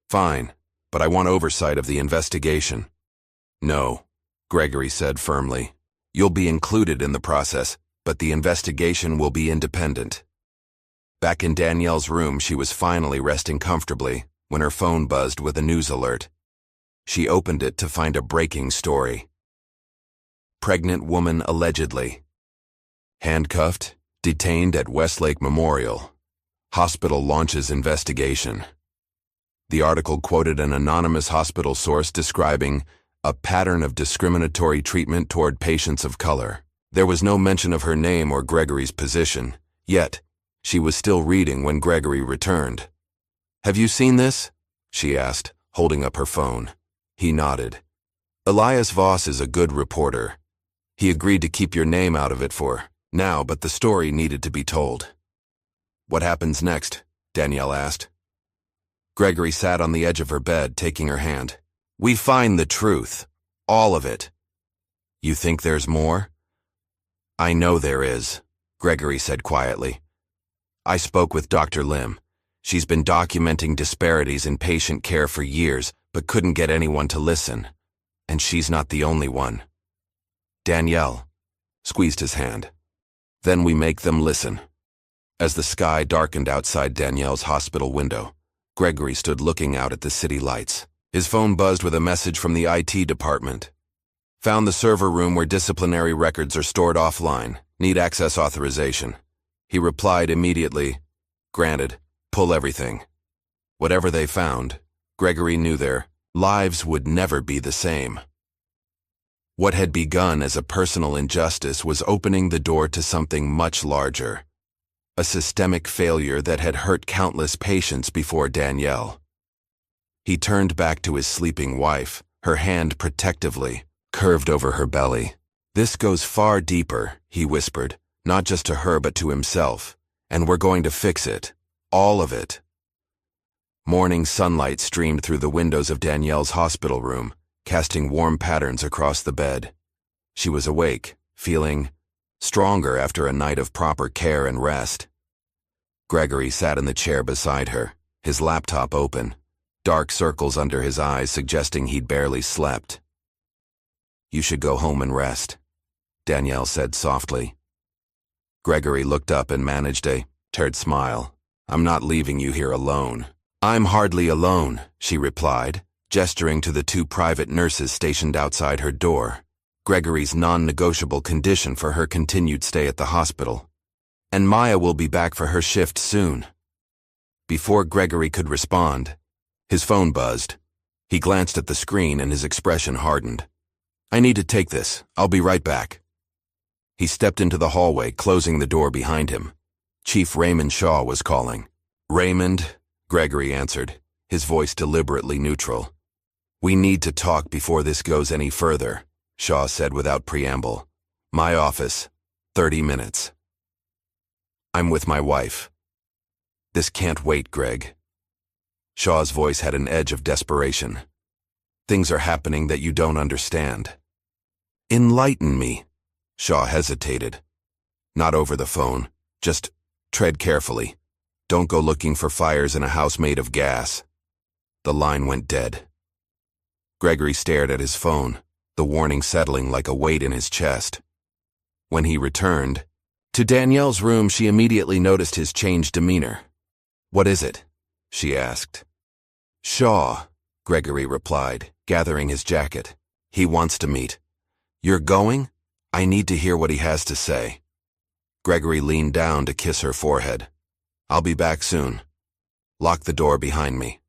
Fine, but I want oversight of the investigation. No, Gregory said firmly. You'll be included in the process, but the investigation will be independent. Back in Danielle's room, she was finally resting comfortably when her phone buzzed with a news alert. She opened it to find a breaking story. Pregnant woman allegedly handcuffed, detained at Westlake Memorial. Hospital launches investigation. The article quoted an anonymous hospital source describing a pattern of discriminatory treatment toward patients of color. There was no mention of her name or Gregory's position, yet she was still reading when Gregory returned. Have you seen this? She asked, holding up her phone. He nodded. Elias Voss is a good reporter. He agreed to keep your name out of it for now, but the story needed to be told. What happens next? Danielle asked. Gregory sat on the edge of her bed, taking her hand. We find the truth. All of it. You think there's more? I know there is, Gregory said quietly. I spoke with Dr. Lim. She's been documenting disparities in patient care for years, but couldn't get anyone to listen. And she's not the only one. Danielle squeezed his hand. Then we make them listen. As the sky darkened outside Danielle's hospital window, Gregory stood looking out at the city lights. His phone buzzed with a message from the IT department. Found the server room where disciplinary records are stored offline. Need access authorization. He replied immediately, Granted, pull everything. Whatever they found, Gregory knew their lives would never be the same. What had begun as a personal injustice was opening the door to something much larger. A systemic failure that had hurt countless patients before Danielle. He turned back to his sleeping wife, her hand protectively curved over her belly. This goes far deeper, he whispered, not just to her but to himself, and we're going to fix it. All of it. Morning sunlight streamed through the windows of Danielle's hospital room, casting warm patterns across the bed. She was awake, feeling stronger after a night of proper care and rest. Gregory sat in the chair beside her, his laptop open, dark circles under his eyes suggesting he'd barely slept. You should go home and rest, Danielle said softly. Gregory looked up and managed a tired smile. I'm not leaving you here alone. I'm hardly alone, she replied, gesturing to the 2 private nurses stationed outside her door, Gregory's non-negotiable condition for her continued stay at the hospital. And Maya will be back for her shift soon. Before Gregory could respond, his phone buzzed. He glanced at the screen and his expression hardened. I need to take this. I'll be right back. He stepped into the hallway, closing the door behind him. Chief Raymond Shaw was calling. Raymond, Gregory answered, his voice deliberately neutral. We need to talk before this goes any further, Shaw said without preamble. My office, 30 minutes. I'm with my wife. This can't wait, Greg. Shaw's voice had an edge of desperation. Things are happening that you don't understand. Enlighten me. Shaw hesitated. Not over the phone. Just tread carefully. Don't go looking for fires in a house made of gas. The line went dead. Gregory stared at his phone, the warning settling like a weight in his chest. When he returned to Danielle's room, she immediately noticed his changed demeanor. What is it? She asked. Shaw, Gregory replied, gathering his jacket. He wants to meet. You're going? I need to hear what he has to say. Gregory leaned down to kiss her forehead. I'll be back soon. Lock the door behind me.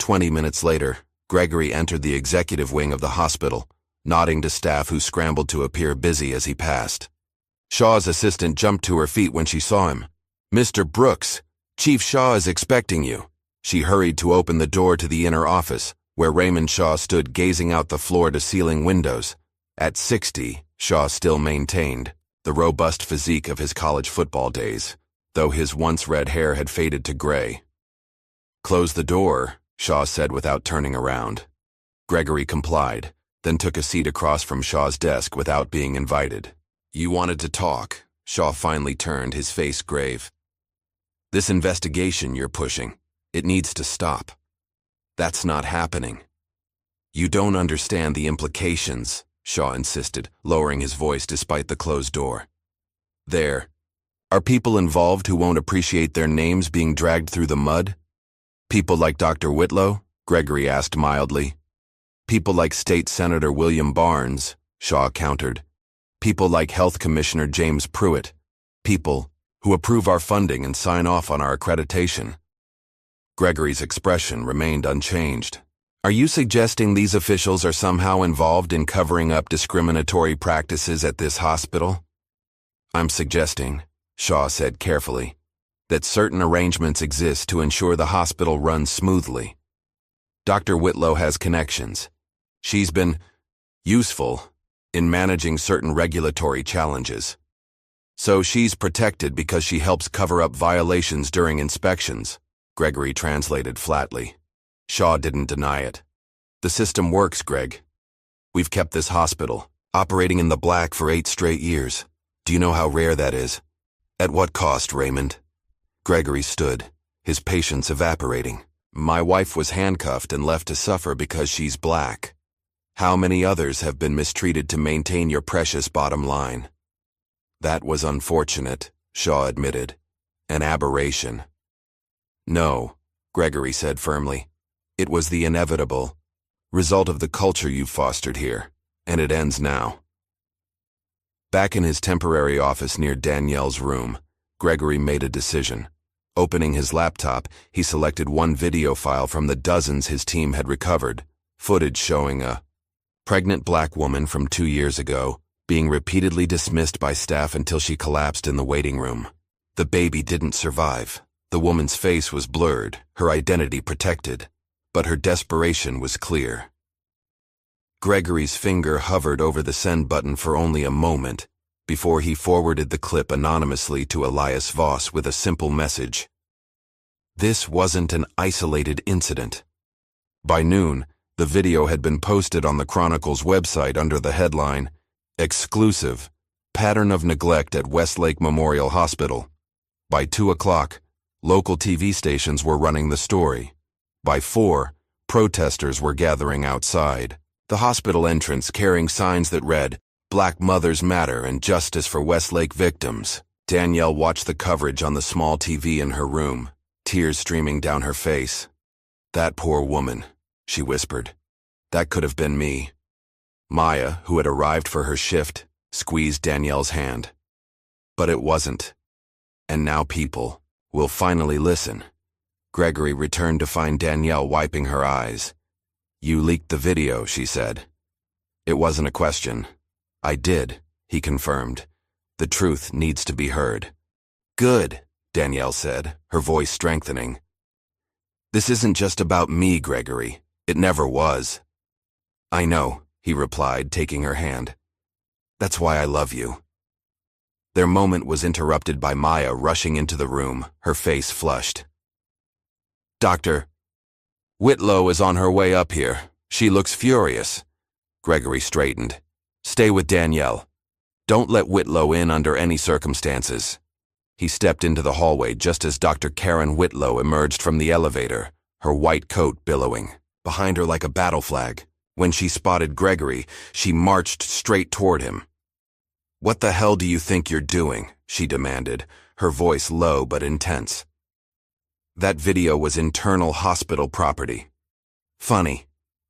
20 minutes later, Gregory entered the executive wing of the hospital, nodding to staff who scrambled to appear busy as he passed. Shaw's assistant jumped to her feet when she saw him. "Mr. Brooks, Chief Shaw is expecting you." She hurried to open the door to the inner office, where Raymond Shaw stood gazing out the floor-to-ceiling windows. At 60, Shaw still maintained the robust physique of his college football days, though his once red hair had faded to gray. "Close the door," Shaw said without turning around. Gregory complied, then took a seat across from Shaw's desk without being invited. "You wanted to talk." Shaw finally turned, his face grave. "This investigation you're pushing, it needs to stop. That's not happening." "You don't understand the implications," Shaw insisted, lowering his voice despite the closed door. "There are people involved who won't appreciate their names being dragged through the mud? People like Dr. Whitlow?" Gregory asked mildly. "People like State Senator William Barnes," Shaw countered. "People like Health Commissioner James Pruitt. People who approve our funding and sign off on our accreditation." Gregory's expression remained unchanged. "Are you suggesting these officials are somehow involved in covering up discriminatory practices at this hospital?" "I'm suggesting," Shaw said carefully, "that certain arrangements exist to ensure the hospital runs smoothly. Dr. Whitlow has connections. She's been useful in managing certain regulatory challenges. So she's protected because she helps cover up violations during inspections," Gregory translated flatly. Shaw didn't deny it. "The system works, Greg. We've kept this hospital operating in the black for 8 straight years. Do you know how rare that is? At what cost, Raymond?" Gregory stood, his patience evaporating. "My wife was handcuffed and left to suffer because she's black. How many others have been mistreated to maintain your precious bottom line?" "That was unfortunate," Shaw admitted. "An aberration." "No," Gregory said firmly. "It was the inevitable result of the culture you've fostered here, and it ends now." Back in his temporary office near Danielle's room, Gregory made a decision. Opening his laptop, he selected one video file from the dozens his team had recovered, footage showing a pregnant black woman from 2 years ago being repeatedly dismissed by staff until she collapsed in the waiting room. The baby didn't survive. The woman's face was blurred, her identity protected, but her desperation was clear. Gregory's finger hovered over the send button for only a moment before he forwarded the clip anonymously to Elias Voss with a simple message. This wasn't an isolated incident. By noon, the video had been posted on the Chronicle's website under the headline, "Exclusive, Pattern of Neglect at Westlake Memorial Hospital." By 2 o'clock, local TV stations were running the story. By 4, protesters were gathering outside the hospital entrance carrying signs that read, "Black Mothers Matter and Justice for Westlake Victims." Danielle watched the coverage on the small TV in her room, tears streaming down her face. "That poor woman," she whispered. "That could have been me." Maya, who had arrived for her shift, squeezed Danielle's hand. "But it wasn't. And now people will finally listen." Gregory returned to find Danielle wiping her eyes. "You leaked the video," she said. "It wasn't a question. I did," he confirmed. "The truth needs to be heard." "Good," Danielle said, her voice strengthening. "This isn't just about me, Gregory. It never was." "I know," he replied, taking her hand. "That's why I love you." Their moment was interrupted by Maya rushing into the room, her face flushed. "Dr. Whitlow is on her way up here. She looks furious." Gregory straightened. "Stay with Danielle. Don't let Whitlow in under any circumstances." He stepped into the hallway just as Dr. Karen Whitlow emerged from the elevator, her white coat billowing behind her like a battle flag. When she spotted Gregory, she marched straight toward him. "What the hell do you think you're doing?" she demanded, her voice low but intense. "That video was internal hospital property." "Funny,"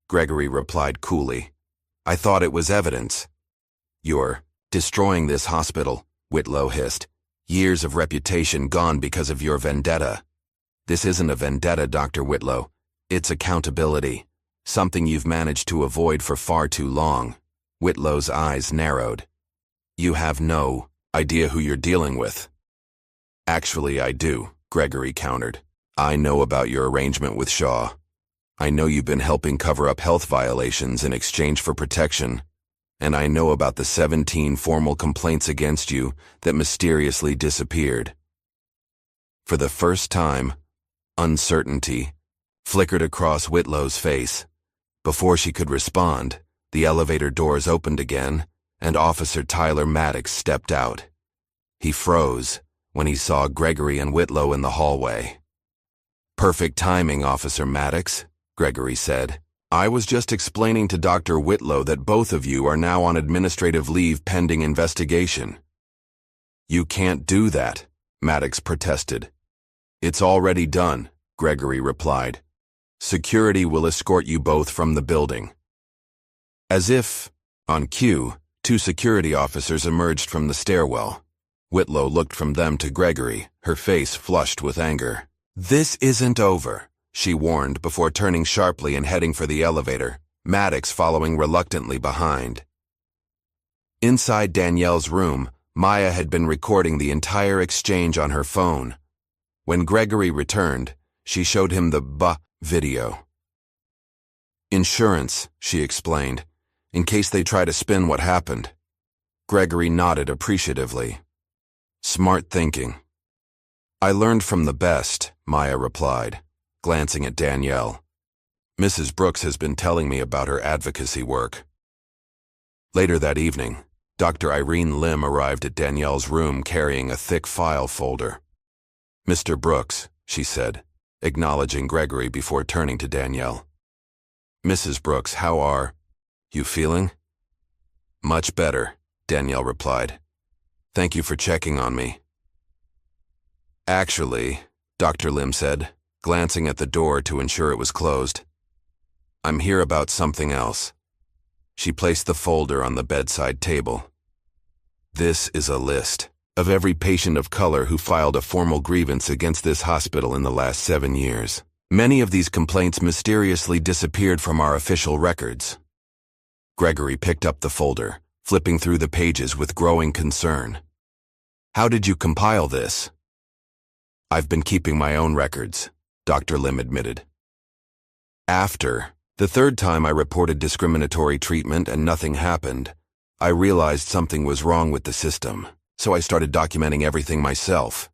Gregory replied coolly. "I thought it was evidence." "You're destroying this hospital," Whitlow hissed. "Years of reputation gone because of your vendetta." "This isn't a vendetta, Dr. Whitlow. It's accountability, something you've managed to avoid for far too long. Whitlow's eyes narrowed. You have no idea who you're dealing with. Actually, I do, Gregory countered. I know about your arrangement with Shaw. I know you've been helping cover up health violations in exchange for protection, and I know about the 17 formal complaints against you that mysteriously disappeared. For the first time, uncertainty flickered across Whitlow's face. Before she could respond, the elevator doors opened again, and Officer Tyler Maddox stepped out. He froze when he saw Gregory and Whitlow in the hallway. Perfect timing, Officer Maddox, Gregory said. I was just explaining to Dr. Whitlow that both of you are now on administrative leave pending investigation. You can't do that, Maddox protested. It's already done, Gregory replied. Security will escort you both from the building. As if, on cue, 2 security officers emerged from the stairwell. Whitlow looked from them to Gregory, her face flushed with anger. This isn't over, she warned before turning sharply and heading for the elevator, Maddox following reluctantly behind. Inside Danielle's room, Maya had been recording the entire exchange on her phone. When Gregory returned, she showed him the video. Insurance, she explained, in case they try to spin what happened. Gregory nodded appreciatively. Smart thinking. I learned from the best, Maya replied, glancing at Danielle. Mrs. Brooks has been telling me about her advocacy work. Later that evening, Dr. Irene Lim arrived at Danielle's room carrying a thick file folder. Mr. Brooks, she said, acknowledging Gregory before turning to Danielle. Mrs. Brooks, how are you feeling? Much better, Danielle replied. Thank you for checking on me. Actually, Dr. Lim said, glancing at the door to ensure it was closed, I'm here about something else. She placed the folder on the bedside table. This is a list of every patient of color who filed a formal grievance against this hospital in the last 7 years. Many of these complaints mysteriously disappeared from our official records. Gregory picked up the folder, flipping through the pages with growing concern. How did you compile this? I've been keeping my own records, Dr. Lim admitted. After the 3rd time I reported discriminatory treatment and nothing happened, I realized something was wrong with the system, so I started documenting everything myself.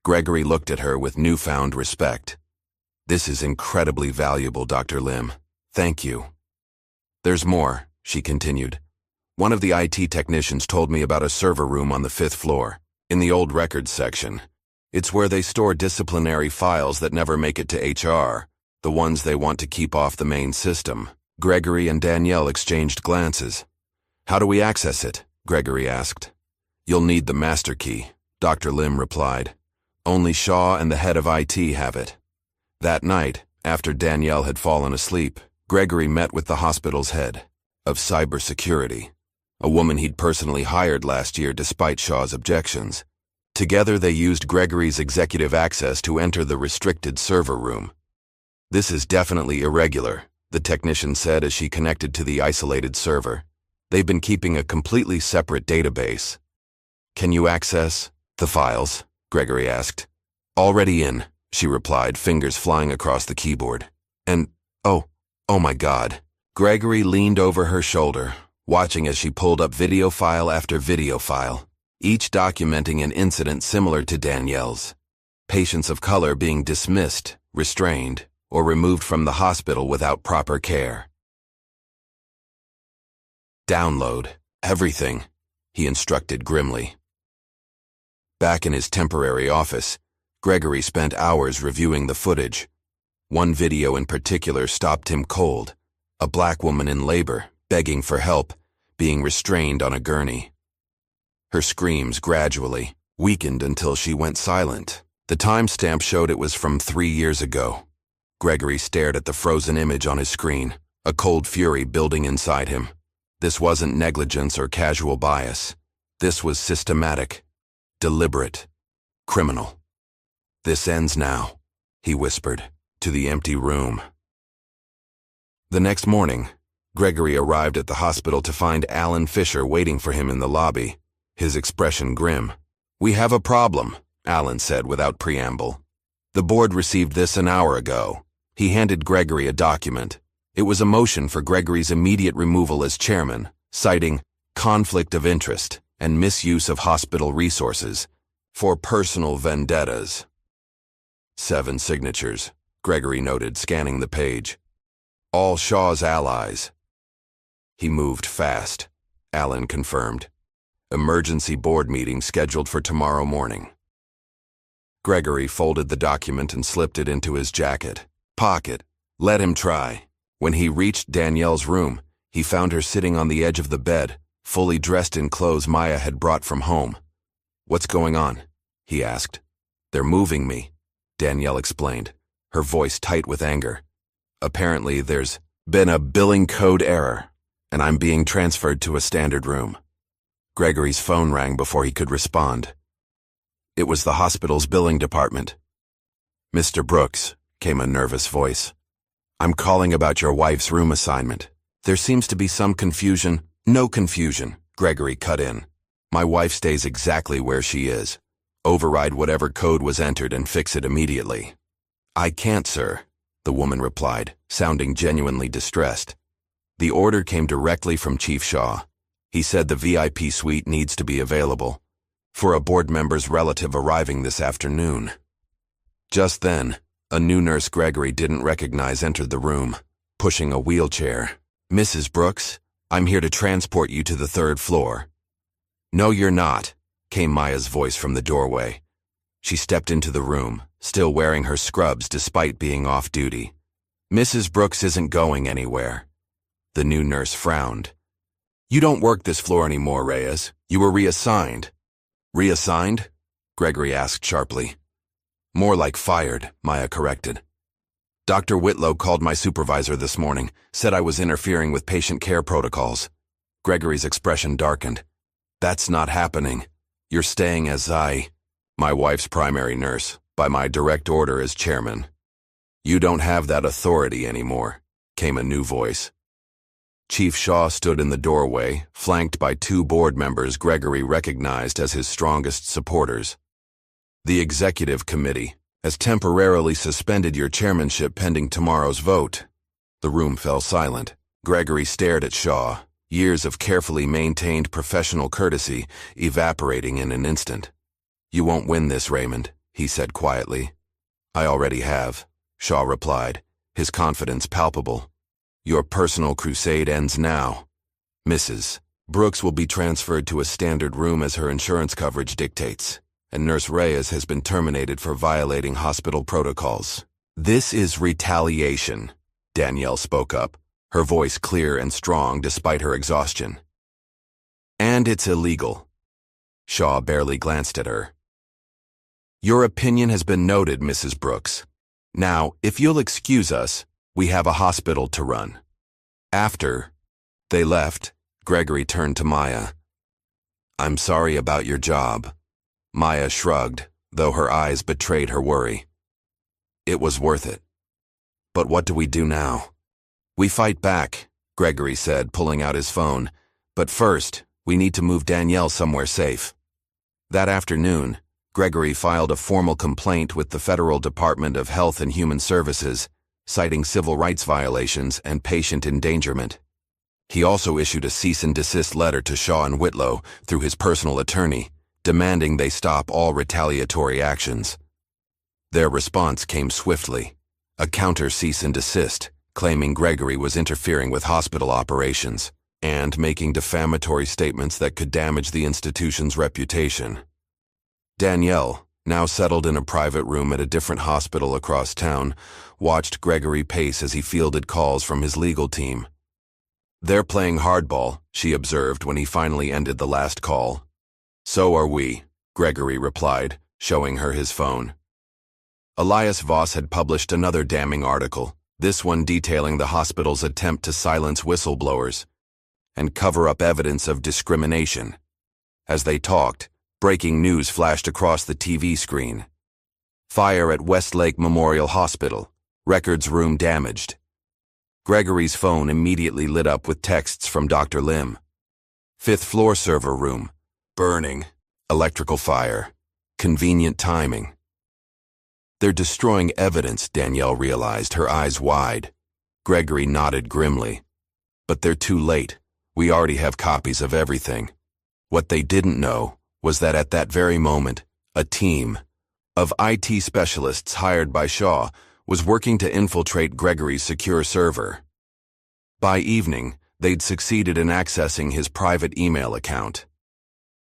Gregory looked at her with newfound respect. This is incredibly valuable, Dr. Lim. Thank you. There's more, she continued. One of the IT technicians told me about a server room on the 5th floor, in the old records section. It's where they store disciplinary files that never make it to HR, the ones they want to keep off the main system. Gregory and Danielle exchanged glances. How do we access it? Gregory asked. You'll need the master key, Dr. Lim replied. Only Shaw and the head of IT have it. That night, after Danielle had fallen asleep, Gregory met with the hospital's head of cybersecurity, a woman he'd personally hired last year despite Shaw's objections. Together they used Gregory's executive access to enter the restricted server room. This is definitely irregular, the technician said as she connected to the isolated server. They've been keeping a completely separate database. Can you access the files? Gregory asked. Already in, she replied, fingers flying across the keyboard. And, oh my God. Gregory leaned over her shoulder, watching as she pulled up video file after video file, each documenting an incident similar to Danielle's. Patients of color being dismissed, restrained, or removed from the hospital without proper care. Download everything, he instructed grimly. Back in his temporary office, Gregory spent hours reviewing the footage. One video in particular stopped him cold. A black woman in labor, begging for help, being restrained on a gurney. Her screams gradually weakened until she went silent. The timestamp showed it was from 3 years ago. Gregory stared at the frozen image on his screen, a cold fury building inside him. This wasn't negligence or casual bias. This was systematic, deliberate, criminal. This ends now, he whispered, to the empty room. The next morning, Gregory arrived at the hospital to find Alan Fisher waiting for him in the lobby, his expression grim. "We have a problem," Alan said without preamble. "The board received this an hour ago." He handed Gregory a document. It was a motion for Gregory's immediate removal as chairman, citing conflict of interest and misuse of hospital resources for personal vendettas. 7 signatures, Gregory noted, scanning the page. All Shaw's allies. He moved fast, Alan confirmed. Emergency board meeting scheduled for tomorrow morning. Gregory folded the document and slipped it into his jacket pocket. Let him try. When he reached Danielle's room, he found her sitting on the edge of the bed, fully dressed in clothes Maya had brought from home. "What's going on?" he asked. "They're moving me," Danielle explained, her voice tight with anger. "Apparently there's been a billing code error, and I'm being transferred to a standard room." Gregory's phone rang before he could respond. It was the hospital's billing department. "Mr. Brooks," came a nervous voice. "I'm calling about your wife's room assignment. There seems to be some confusion." "No confusion," Gregory cut in. "My wife stays exactly where she is. Override whatever code was entered and fix it immediately." "I can't, sir," the woman replied, sounding genuinely distressed. "The order came directly from Chief Shaw. He said the VIP suite needs to be available for a board member's relative arriving this afternoon." Just then, a new nurse Gregory didn't recognize entered the room, pushing a wheelchair. "Mrs. Brooks, I'm here to transport you to the 3rd floor." "No, you're not," came Maya's voice from the doorway. She stepped into the room, still wearing her scrubs despite being off duty. "Mrs. Brooks isn't going anywhere." The new nurse frowned. "You don't work this floor anymore, Reyes. You were reassigned." "Reassigned?" Gregory asked sharply. "More like fired," Maya corrected. "Dr. Whitlow called my supervisor this morning, said I was interfering with patient care protocols." Gregory's expression darkened. "That's not happening. You're staying as my wife's primary nurse, by my direct order as chairman." "You don't have that authority anymore," came a new voice. Chief Shaw stood in the doorway, flanked by 2 board members Gregory recognized as his strongest supporters. "The executive committee has temporarily suspended your chairmanship pending tomorrow's vote." The room fell silent. Gregory stared at Shaw, years of carefully maintained professional courtesy evaporating in an instant. "You won't win this, Raymond," he said quietly. "I already have," Shaw replied, his confidence palpable. "Your personal crusade ends now. Mrs. Brooks will be transferred to a standard room as her insurance coverage dictates, and Nurse Reyes has been terminated for violating hospital protocols." "This is retaliation," Danielle spoke up, her voice clear and strong despite her exhaustion. "And it's illegal." Shaw barely glanced at her. "Your opinion has been noted, Mrs. Brooks. Now, if you'll excuse us, we have a hospital to run." After they left, Gregory turned to Maya. "I'm sorry about your job." Maya shrugged, though her eyes betrayed her worry. "It was worth it. But what do we do now?" "We fight back," Gregory said, pulling out his phone. "But first, we need to move Danielle somewhere safe." That afternoon, Gregory filed a formal complaint with the Federal Department of Health and Human Services, citing civil rights violations and patient endangerment. He also issued a cease and desist letter to Shaw and Whitlow through his personal attorney, demanding they stop all retaliatory actions. Their response came swiftly, a counter cease and desist, claiming Gregory was interfering with hospital operations and making defamatory statements that could damage the institution's reputation. Danielle, now settled in a private room at a different hospital across town, watched Gregory pace as he fielded calls from his legal team. "They're playing hardball," she observed when he finally ended the last call. "So are we," Gregory replied, showing her his phone. Elias Voss had published another damning article, this one detailing the hospital's attempt to silence whistleblowers and cover up evidence of discrimination. As they talked, breaking news flashed across the TV screen. "Fire at Westlake Memorial Hospital. Records room damaged." Gregory's phone immediately lit up with texts from Dr. Lim. Fifth floor server room. Burning. Electrical fire. Convenient timing. They're destroying evidence, Danielle realized, her eyes wide. Gregory nodded grimly. But they're too late. We already have copies of everything. What they didn't know was that at that very moment, a team of IT specialists hired by Shaw was working to infiltrate Gregory's secure server. By evening, they'd succeeded in accessing his private email account.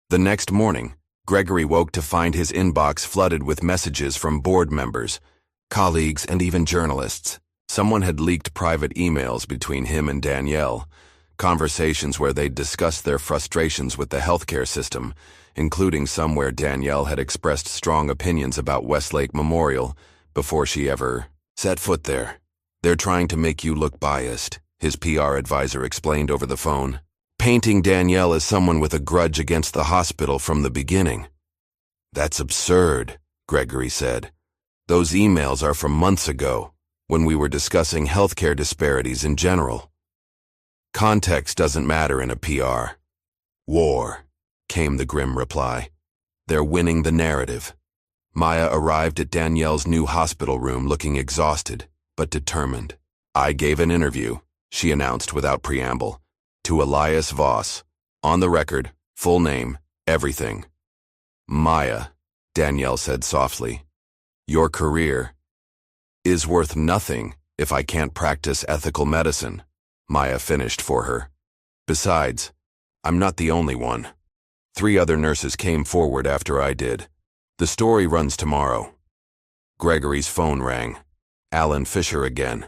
The next morning, Gregory woke to find his inbox flooded with messages from board members, colleagues, and even journalists. Someone had leaked private emails between him and Danielle, conversations where they'd discussed their frustrations with the healthcare system, including some where Danielle had expressed strong opinions about Westlake Memorial before she ever set foot there. They're trying to make you look biased, his PR advisor explained over the phone, painting Danielle as someone with a grudge against the hospital from the beginning. That's absurd, Gregory said. Those emails are from months ago, when we were discussing healthcare disparities in general. Context doesn't matter in a PR. War, came the grim reply. They're winning the narrative. Maya arrived at Danielle's new hospital room looking exhausted, but determined. I gave an interview, she announced without preamble, to Elias Voss. On the record, full name, everything. Maya, Danielle said softly, your career is worth nothing if I can't practice ethical medicine, Maya finished for her. Besides, I'm not the only one. 3 other nurses came forward after I did. The story runs tomorrow. Gregory's phone rang. Alan Fisher again.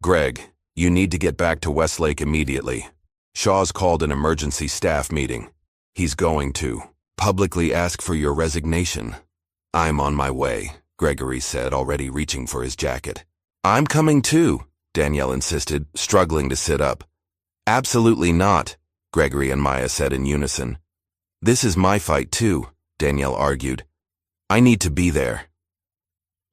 Greg, you need to get back to Westlake immediately. Shaw's called an emergency staff meeting. He's going to publicly ask for your resignation. I'm on my way, Gregory said, already reaching for his jacket. I'm coming too, Danielle insisted, struggling to sit up. Absolutely not, Gregory and Maya said in unison. This is my fight too, Danielle argued. I need to be there.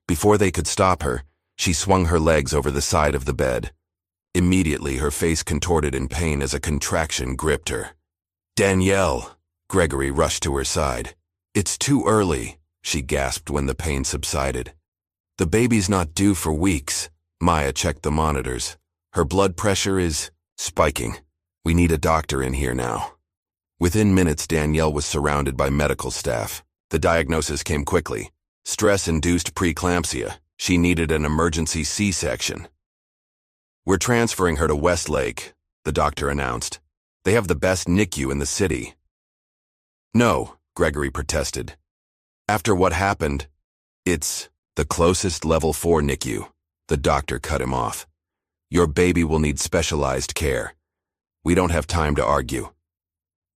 Before they could stop her, she swung her legs over the side of the bed. Immediately, her face contorted in pain as a contraction gripped her. Danielle, Gregory rushed to her side. It's too early, she gasped when the pain subsided. The baby's not due for weeks. Maya checked the monitors. Her blood pressure is spiking. We need a doctor in here now. Within minutes, Danielle was surrounded by medical staff. The diagnosis came quickly. Stress-induced preeclampsia. She needed an emergency C-section. We're transferring her to Westlake, the doctor announced. They have the best NICU in the city. No, Gregory protested. After what happened, it's the closest level 4 NICU. The doctor cut him off. Your baby will need specialized care. We don't have time to argue.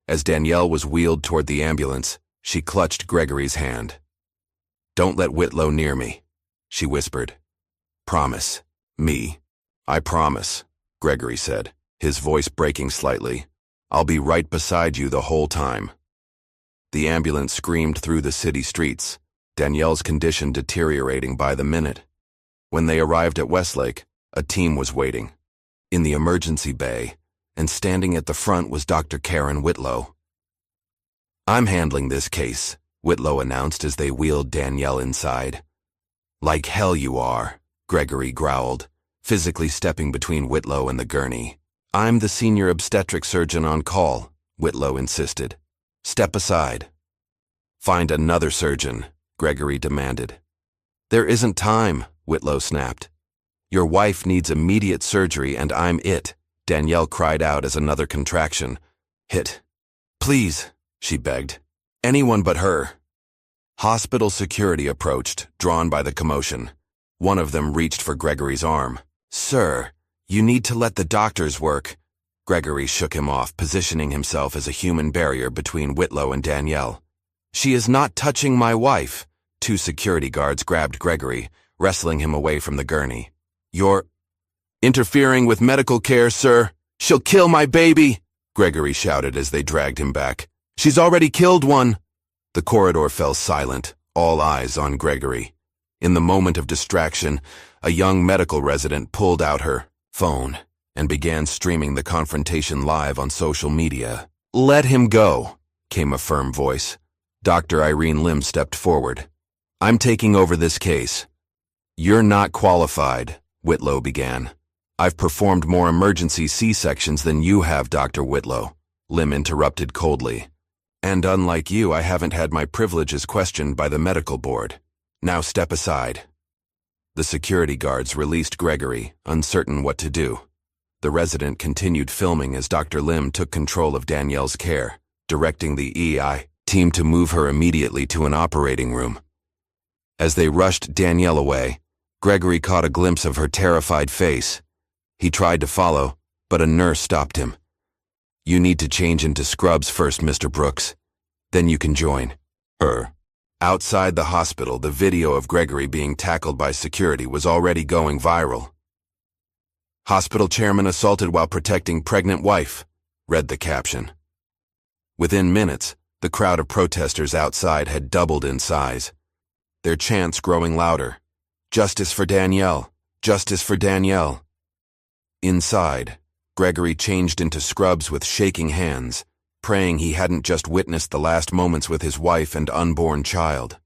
As Danielle was wheeled toward the ambulance, she clutched Gregory's hand. Don't let Whitlow near me, she whispered. Promise. Me. I promise, Gregory said, his voice breaking slightly. I'll be right beside you the whole time. The ambulance screamed through the city streets, Danielle's condition deteriorating by the minute. When they arrived at Westlake, a team was waiting. In the emergency bay, and standing at the front was Dr. Karen Whitlow. I'm handling this case, Whitlow announced as they wheeled Danielle inside. Like hell you are, Gregory growled, physically stepping between Whitlow and the gurney. I'm the senior obstetric surgeon on call, Whitlow insisted. Step aside. Find another surgeon, Gregory demanded. There isn't time, Whitlow snapped. Your wife needs immediate surgery and I'm it, Danielle cried out as another contraction hit. Please, she begged. Anyone but her. Hospital security approached, drawn by the commotion. One of them reached for Gregory's arm. Sir, you need to let the doctors work. Gregory shook him off, positioning himself as a human barrier between Whitlow and Danielle. She is not touching my wife. 2 security guards grabbed Gregory, wrestling him away from the gurney. You're interfering with medical care, sir. She'll kill my baby, Gregory shouted as they dragged him back. She's already killed one. The corridor fell silent, all eyes on Gregory. In the moment of distraction, a young medical resident pulled out her phone and began streaming the confrontation live on social media. "Let him go," came a firm voice. Dr. Irene Lim stepped forward. "I'm taking over this case." "You're not qualified," Whitlow began. "I've performed more emergency C-sections than you have, Dr. Whitlow," Lim interrupted coldly. "And unlike you, I haven't had my privileges questioned by the medical board. Now step aside." The security guards released Gregory, uncertain what to do. The resident continued filming as Dr. Lim took control of Danielle's care, directing the EI team to move her immediately to an operating room. As they rushed Danielle away, Gregory caught a glimpse of her terrified face. He tried to follow, but a nurse stopped him. "You need to change into scrubs first, Mr. Brooks. Then you can join her." Outside the hospital, the video of Gregory being tackled by security was already going viral. "Hospital chairman assaulted while protecting pregnant wife," read the caption. Within minutes, the crowd of protesters outside had doubled in size, their chants growing louder. "Justice for Danielle! Justice for Danielle!" Inside, Gregory changed into scrubs with shaking hands, praying he hadn't just witnessed the last moments with his wife and unborn child.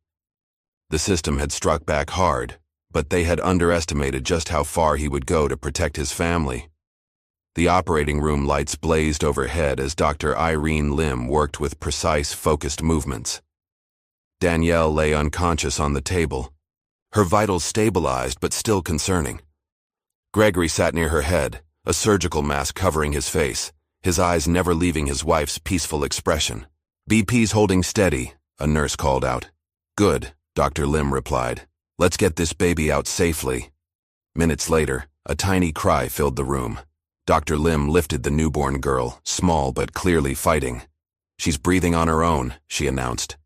The system had struck back hard, but they had underestimated just how far he would go to protect his family. The operating room lights blazed overhead as Dr. Irene Lim worked with precise, focused movements. Danielle lay unconscious on the table, her vitals stabilized but still concerning. Gregory sat near her head, a surgical mask covering his face, his eyes never leaving his wife's peaceful expression. "BP's holding steady," a nurse called out. "Good," Dr. Lim replied. "Let's get this baby out safely." Minutes later, a tiny cry filled the room. Dr. Lim lifted the newborn girl, small but clearly fighting. "She's breathing on her own," she announced.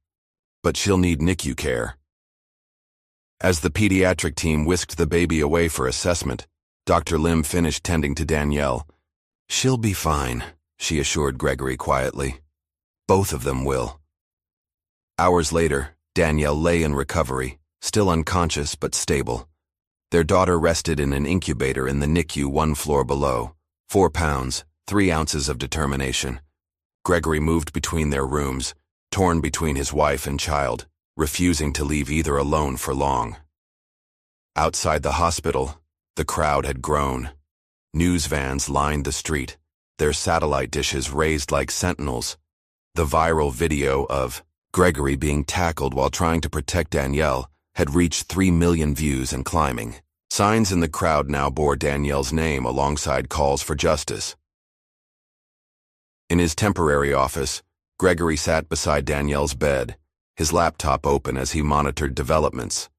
"But she'll need NICU care." As the pediatric team whisked the baby away for assessment, Dr. Lim finished tending to Danielle. "She'll be fine," she assured Gregory quietly. "Both of them will." Hours later, Danielle lay in recovery, still unconscious but stable. Their daughter rested in an incubator in the NICU 1 floor below. 4 pounds, 3 ounces of determination. Gregory moved between their rooms, torn between his wife and child, refusing to leave either alone for long. Outside the hospital, the crowd had grown. News vans lined the street, their satellite dishes raised like sentinels. The viral video of Gregory being tackled while trying to protect Danielle had reached 3 million views and climbing. Signs in the crowd now bore Danielle's name alongside calls for justice. In his temporary office, Gregory sat beside Danielle's bed, his laptop open as he monitored developments.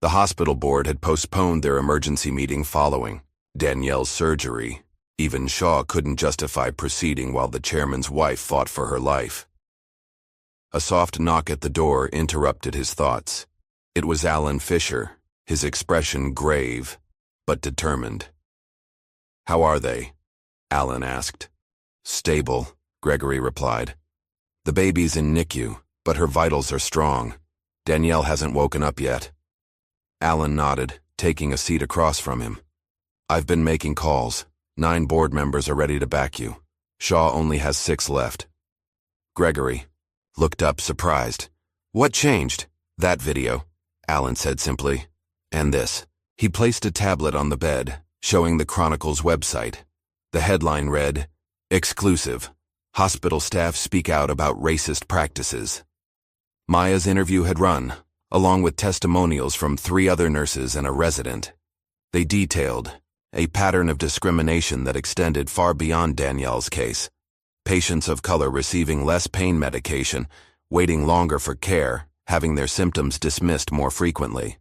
The hospital board had postponed their emergency meeting following Danielle's surgery. Even Shaw couldn't justify proceeding while the chairman's wife fought for her life. A soft knock at the door interrupted his thoughts. It was Alan Fisher, his expression grave, but determined. "How are they?" Alan asked. "Stable," Gregory replied. "The baby's in NICU, but her vitals are strong. Danielle hasn't woken up yet." Alan nodded, taking a seat across from him. "I've been making calls. 9 board members are ready to back you. Shaw only has 6 left." Gregory looked up surprised. "What changed?" "That video," Alan said simply. "And this." He placed a tablet on the bed, showing the Chronicle's website. The headline read, "Exclusive. Hospital staff speak out about racist practices." Maya's interview had run, along with testimonials from 3 other nurses and a resident. They detailed a pattern of discrimination that extended far beyond Danielle's case. Patients of color receiving less pain medication, waiting longer for care, having their symptoms dismissed more frequently.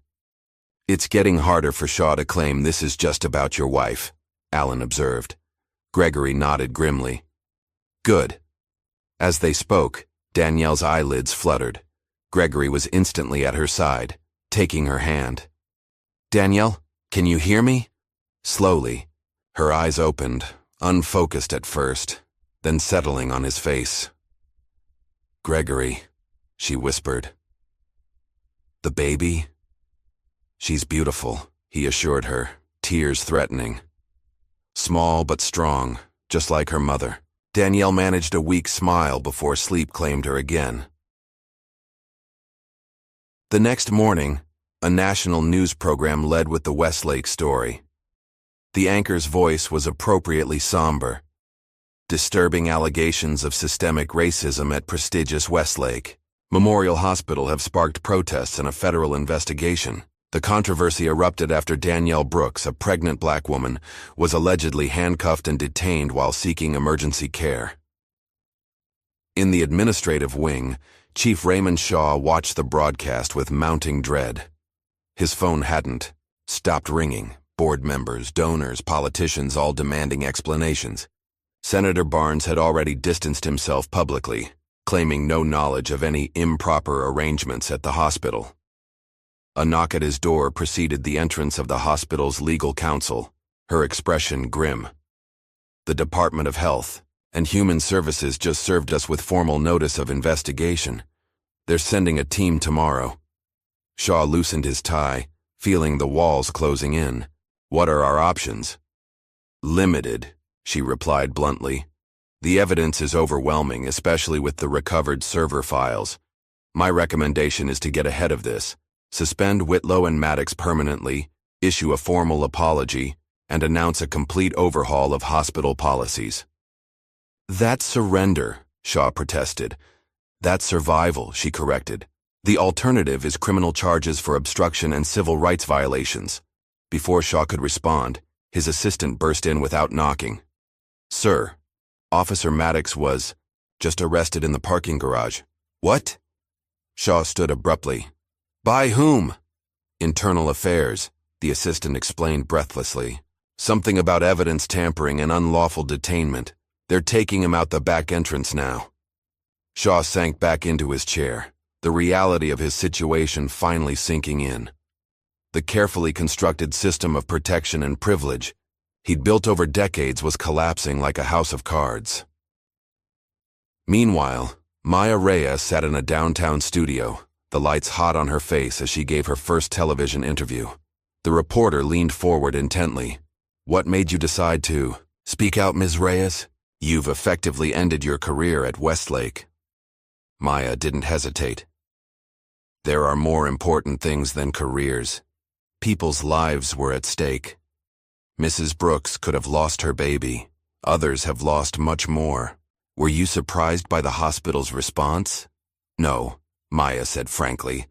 "It's getting harder for Shaw to claim this is just about your wife," Alan observed. Gregory nodded grimly. "Good." As they spoke, Danielle's eyelids fluttered. Gregory was instantly at her side, taking her hand. "Danielle, can you hear me?" Slowly, her eyes opened, unfocused at first, then settling on his face. "Gregory," she whispered. "The baby?" "She's beautiful," he assured her, tears threatening. small but strong, just like her mother. Danielle managed a weak smile before sleep claimed her again. The next morning, a national news program led with the Westlake story. The anchor's voice was appropriately somber. Disturbing allegations of systemic racism at prestigious Westlake Memorial Hospital have sparked protests and a federal investigation. The controversy erupted after Danielle Brooks, a pregnant black woman, was allegedly handcuffed and detained while seeking emergency care. In the administrative wing, Chief Raymond Shaw watched the broadcast with mounting dread. His phone hadn't stopped ringing. Board members, donors, politicians all demanding explanations. Senator Barnes had already distanced himself publicly, claiming no knowledge of any improper arrangements at the hospital. A knock at his door preceded the entrance of the hospital's legal counsel, her expression grim. "The Department of Health and Human Services just served us with formal notice of investigation. They're sending a team tomorrow." Shaw loosened his tie, feeling the walls closing in. "What are our options?" "Limited," she replied bluntly. "The evidence is overwhelming, especially with the recovered server files. My recommendation is to get ahead of this. Suspend Whitlow and Maddox permanently, issue a formal apology, and announce a complete overhaul of hospital policies." "That's surrender," Shaw protested. "That's survival," she corrected. "The alternative is criminal charges for obstruction and civil rights violations." Before Shaw could respond, his assistant burst in without knocking. "Sir, Officer Maddox was just arrested in the parking garage." "What?" Shaw stood abruptly. "By whom?" "Internal Affairs," the assistant explained breathlessly. "Something about evidence tampering and unlawful detainment. They're taking him out the back entrance now." Shaw sank back into his chair, the reality of his situation finally sinking in. The carefully constructed system of protection and privilege he'd built over decades was collapsing like a house of cards. Meanwhile, Maya Reyes sat in a downtown studio, the lights hot on her face as she gave her first television interview. The reporter leaned forward intently. "What made you decide to speak out, Ms. Reyes? You've effectively ended your career at Westlake." Maya didn't hesitate. "There are more important things than careers. People's lives were at stake. Mrs. Brooks could have lost her baby. Others have lost much more. Were you surprised by the hospital's response?" "No," Maya said frankly.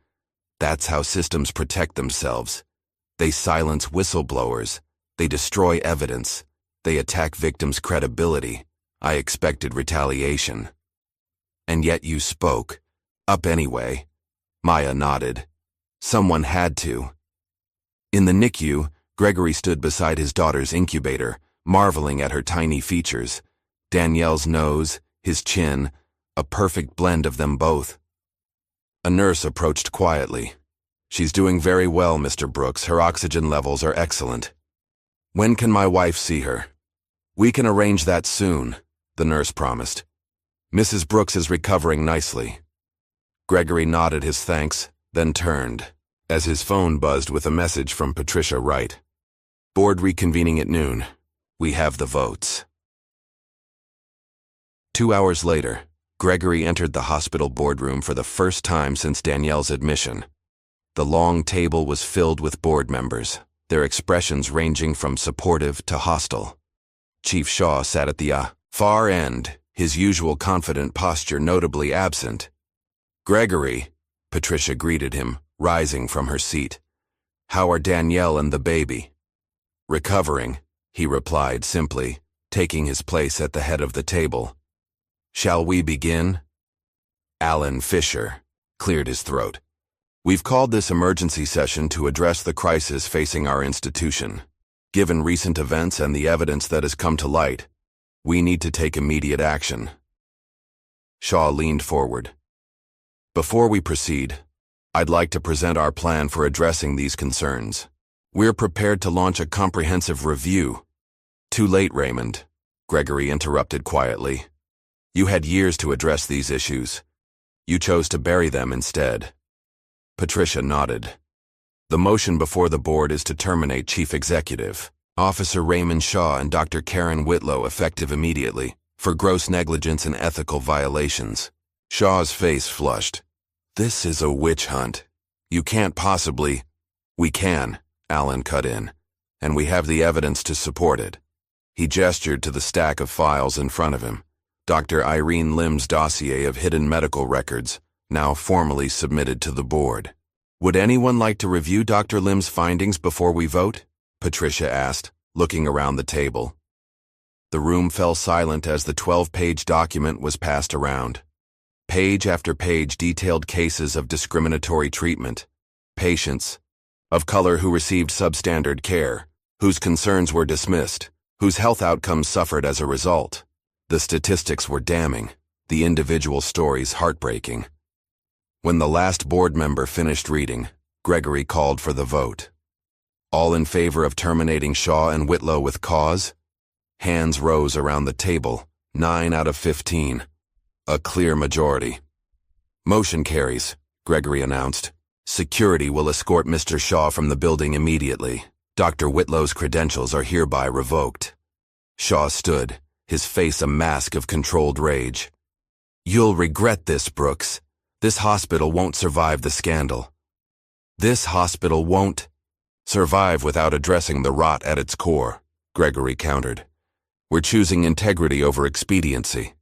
"That's how systems protect themselves. They silence whistleblowers. They destroy evidence. They attack victims' credibility. I expected retaliation." "And yet you spoke. Up anyway." Maya nodded. "Someone had to." In the NICU, Gregory stood beside his daughter's incubator, marveling at her tiny features. Danielle's nose, his chin, a perfect blend of them both. A nurse approached quietly. "She's doing very well, Mr. Brooks. Her oxygen levels are excellent." "When can my wife see her?" "We can arrange that soon," the nurse promised. "Mrs. Brooks is recovering nicely." Gregory nodded his thanks, then turned, as his phone buzzed with a message from Patricia Wright. "Board reconvening at noon. We have the votes." 2 hours later, Gregory entered the hospital boardroom for the first time since Danielle's admission. The long table was filled with board members, their expressions ranging from supportive to hostile. Chief Shaw sat at the far end, his usual confident posture notably absent. "Gregory," Patricia greeted him, rising from her seat. "How are Danielle and the baby?" "Recovering," he replied simply, taking his place at the head of the table. "Shall we begin?" Alan Fisher cleared his throat. "We've called this emergency session to address the crisis facing our institution. Given recent events and the evidence that has come to light, we need to take immediate action." Shaw leaned forward. "Before we proceed, I'd like to present our plan for addressing these concerns. We're prepared to launch a comprehensive review." "Too late, Raymond," Gregory interrupted quietly. "You had years to address these issues. You chose to bury them instead." Patricia nodded. "The motion before the board is to terminate Chief Executive. Officer Raymond Shaw and Dr. Karen Whitlow effective immediately for gross negligence and ethical violations. Shaw's face flushed. This is a witch hunt. You can't possibly... We can, Allen cut in, and we have the evidence to support it. He gestured to the stack of files in front of him. Dr. Irene Lim's dossier of hidden medical records, now formally submitted to the board. Would anyone like to review Dr. Lim's findings before we vote? Patricia asked, looking around the table. The room fell silent as the 12-page document was passed around. Page after page detailed cases of discriminatory treatment, patients of color who received substandard care, whose concerns were dismissed, whose health outcomes suffered as a result. The statistics were damning, the individual stories heartbreaking. When the last board member finished reading, Gregory called for the vote. All in favor of terminating Shaw and Whitlow with cause? Hands rose around the table, 9 out of 15. A clear majority. Motion carries, Gregory announced. Security will escort Mr. Shaw from the building immediately. Dr. Whitlow's credentials are hereby revoked. Shaw stood, his face a mask of controlled rage. You'll regret this, Brooks. This hospital won't survive the scandal. This hospital won't survive without addressing the rot at its core, Gregory countered. We're choosing integrity over expediency.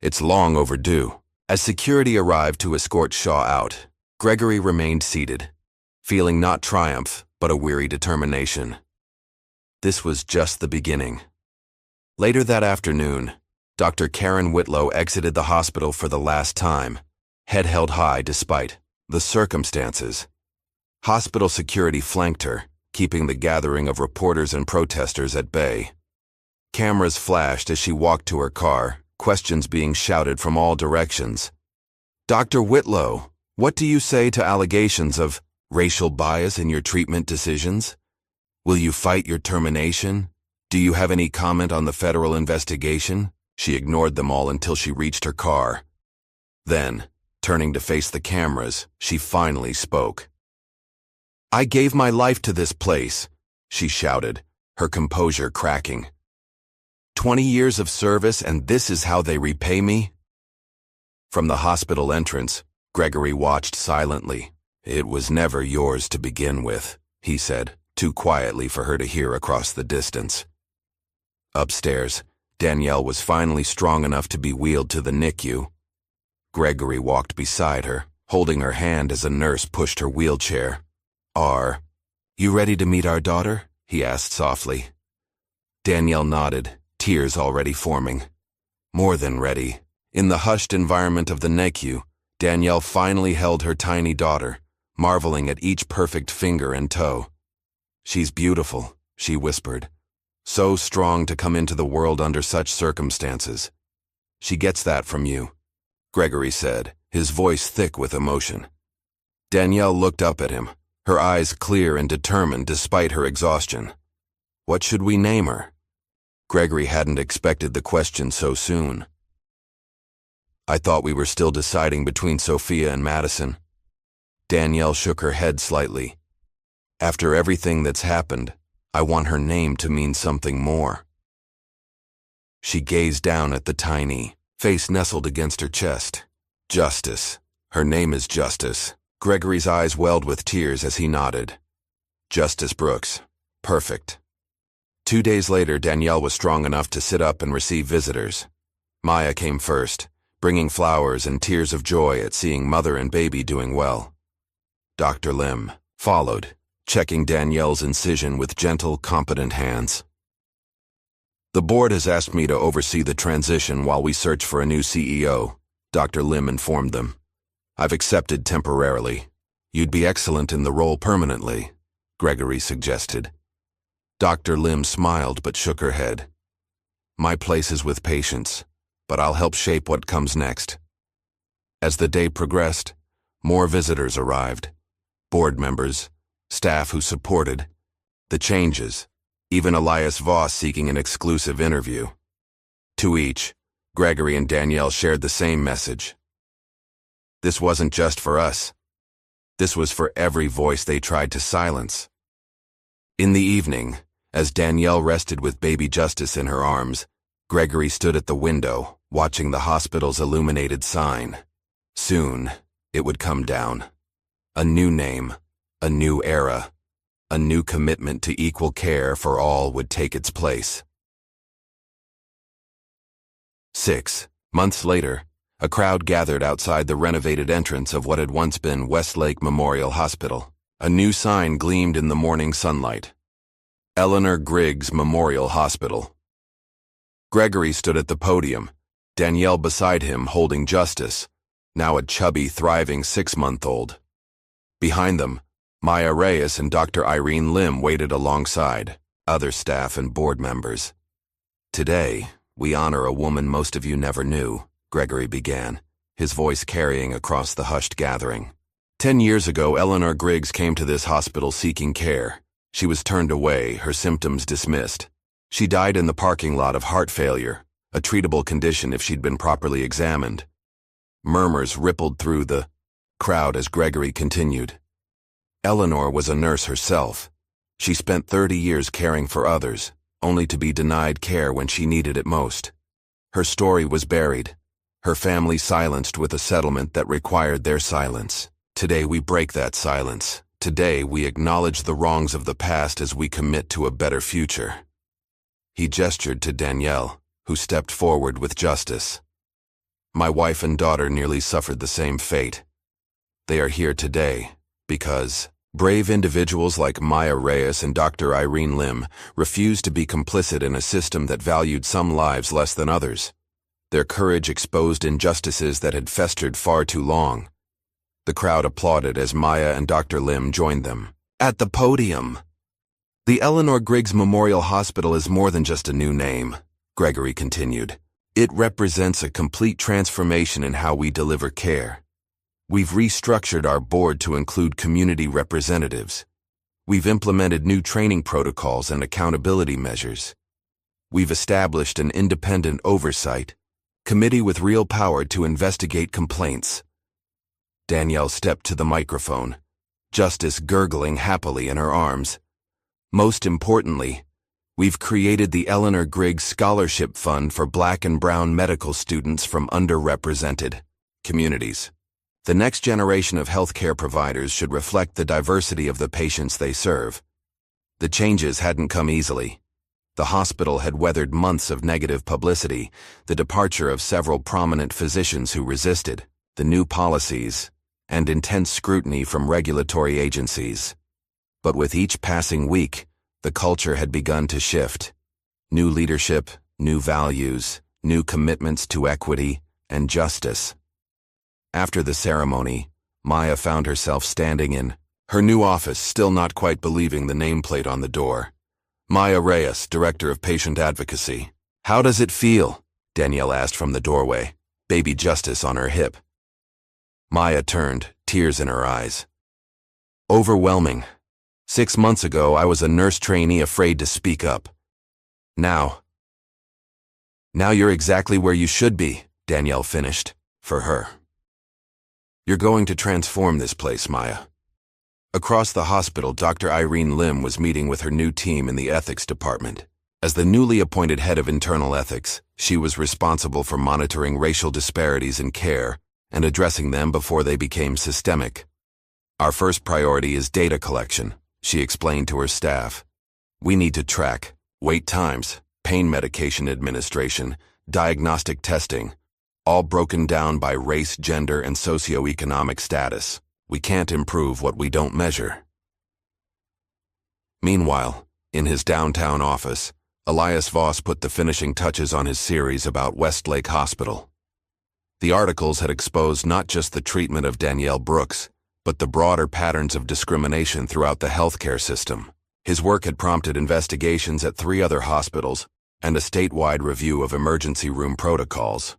It's long overdue. As security arrived to escort Shaw out, Gregory remained seated, feeling not triumph, but a weary determination. This was just the beginning. Later that afternoon, Dr. Karen Whitlow exited the hospital for the last time, head held high despite the circumstances. Hospital security flanked her, keeping the gathering of reporters and protesters at bay. Cameras flashed as she walked to her car, questions being shouted from all directions. Dr. Whitlow, what do you say to allegations of racial bias in your treatment decisions? Will you fight your termination? Do you have any comment on the federal investigation? She ignored them all until she reached her car. Then, turning to face the cameras, she finally spoke. I gave my life to this place, she shouted, her composure cracking. 20 years of service, and this is how they repay me? From the hospital entrance, Gregory watched silently. It was never yours to begin with, he said, too quietly for her to hear across the distance. Upstairs, Danielle was finally strong enough to be wheeled to the NICU. Gregory walked beside her, holding her hand as a nurse pushed her wheelchair. Are you ready to meet our daughter? He asked softly. Danielle nodded, tears already forming. More than ready. In the hushed environment of the NICU, Danielle finally held her tiny daughter, marveling at each perfect finger and toe. She's beautiful, she whispered. So strong to come into the world under such circumstances. She gets that from you, Gregory said, his voice thick with emotion. Danielle looked up at him, her eyes clear and determined despite her exhaustion. What should we name her? Gregory hadn't expected the question so soon. I thought we were still deciding between Sophia and Madison. Danielle shook her head slightly. After everything that's happened, I want her name to mean something more. She gazed down at the tiny face nestled against her chest. Justice. Her name is Justice. Gregory's eyes welled with tears as he nodded. Justice Brooks. Perfect. 2 days later, Danielle was strong enough to sit up and receive visitors. Maya came first, bringing flowers and tears of joy at seeing mother and baby doing well. Dr. Lim followed, checking Danielle's incision with gentle, competent hands. The board has asked me to oversee the transition while we search for a new CEO, Dr. Lim informed them. I've accepted temporarily. You'd be excellent in the role permanently, Gregory suggested. Dr. Lim smiled but shook her head. My place is with patients, but I'll help shape what comes next. As the day progressed, more visitors arrived. Board members, staff who supported the changes, even Elias Voss seeking an exclusive interview. To each, Gregory and Danielle shared the same message. This wasn't just for us. This was for every voice they tried to silence. In the evening, As Danielle rested with baby Justice in her arms, Gregory stood at the window, watching the hospital's illuminated sign. Soon, it would come down. A new name, a new era, a new commitment to equal care for all would take its place. 6 months later, a crowd gathered outside the renovated entrance of what had once been Westlake Memorial Hospital. A new sign gleamed in the morning sunlight. Eleanor Griggs Memorial Hospital. Gregory stood at the podium, Danielle beside him holding Justice, now a chubby, thriving 6-month-old. Behind them, Maya Reyes and Dr. Irene Lim waited alongside, other staff and board members. Today, we honor a woman most of you never knew, Gregory began, his voice carrying across the hushed gathering. 10 years ago, Eleanor Griggs came to this hospital seeking care. She was turned away, her symptoms dismissed. She died in the parking lot of heart failure, a treatable condition if she'd been properly examined. Murmurs rippled through the crowd as Gregory continued. Eleanor was a nurse herself. She spent 30 years caring for others, only to be denied care when she needed it most. Her story was buried, her family silenced with a settlement that required their silence. Today we break that silence. Today we acknowledge the wrongs of the past as we commit to a better future. He gestured to Danielle, who stepped forward with Justice. My wife and daughter nearly suffered the same fate. They are here today because brave individuals like Maya Reyes and Dr. Irene Lim refused to be complicit in a system that valued some lives less than others. Their courage exposed injustices that had festered far too long. The crowd applauded as Maya and Dr. Lim joined them. At the podium. The Eleanor Griggs Memorial Hospital is more than just a new name, Gregory continued. It represents a complete transformation in how we deliver care. We've restructured our board to include community representatives. We've implemented new training protocols and accountability measures. We've established an independent oversight committee with real power to investigate complaints. Danielle stepped to the microphone, Justice gurgling happily in her arms. Most importantly, we've created the Eleanor Griggs Scholarship Fund for Black and Brown medical students from underrepresented communities. The next generation of healthcare providers should reflect the diversity of the patients they serve. The changes hadn't come easily. The hospital had weathered months of negative publicity, the departure of several prominent physicians who resisted, the new policies, and intense scrutiny from regulatory agencies. But with each passing week, the culture had begun to shift. New leadership, new values, new commitments to equity and justice. After the ceremony, Maya found herself standing in her new office, still not quite believing the nameplate on the door. Maya Reyes, Director of Patient Advocacy. How does it feel? Danielle asked from the doorway, baby Justice on her hip. Maya turned, tears in her eyes. Overwhelming. 6 months ago, I was a nurse trainee afraid to speak up. Now you're exactly where you should be, Danielle finished, for her. You're going to transform this place, Maya. Across the hospital, Dr. Irene Lim was meeting with her new team in the ethics department. As the newly appointed head of internal ethics, she was responsible for monitoring racial disparities in care and addressing them before they became systemic. Our first priority is data collection, she explained to her staff. We need to track wait times, pain medication administration, diagnostic testing, all broken down by race, gender, and socioeconomic status. We can't improve what we don't measure. Meanwhile, in his downtown office, Elias Voss put the finishing touches on his series about Westlake Hospital. The articles had exposed not just the treatment of Danielle Brooks, but the broader patterns of discrimination throughout the healthcare system. His work had prompted investigations at 3 other hospitals and a statewide review of emergency room protocols.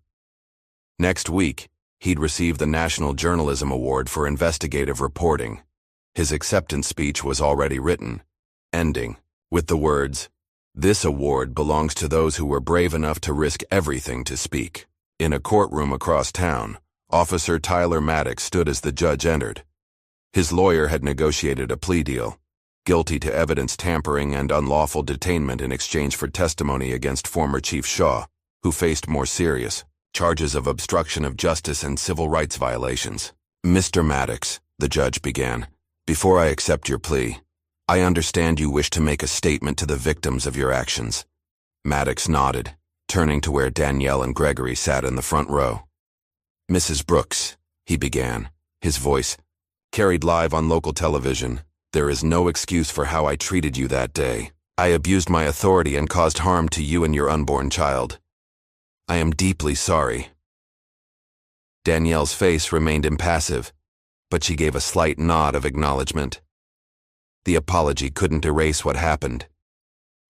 Next week, he'd receive the National Journalism Award for Investigative Reporting. His acceptance speech was already written, ending with the words, "This award belongs to those who were brave enough to risk everything to speak." In a courtroom across town, Officer Tyler Maddox stood as the judge entered. His lawyer had negotiated a plea deal. guilty to evidence tampering and unlawful detainment in exchange for testimony against former Chief Shaw, who faced more serious charges of obstruction of justice and civil rights violations. Mr. Maddox, the judge began, before I accept your plea, I understand you wish to make a statement to the victims of your actions. Maddox nodded, turning to where Danielle and Gregory sat in the front row. Mrs. Brooks, he began, his voice carried live on local television. There is no excuse for how I treated you that day. I abused my authority and caused harm to you and your unborn child. I am deeply sorry. Danielle's face remained impassive, but she gave a slight nod of acknowledgement. The apology couldn't erase what happened,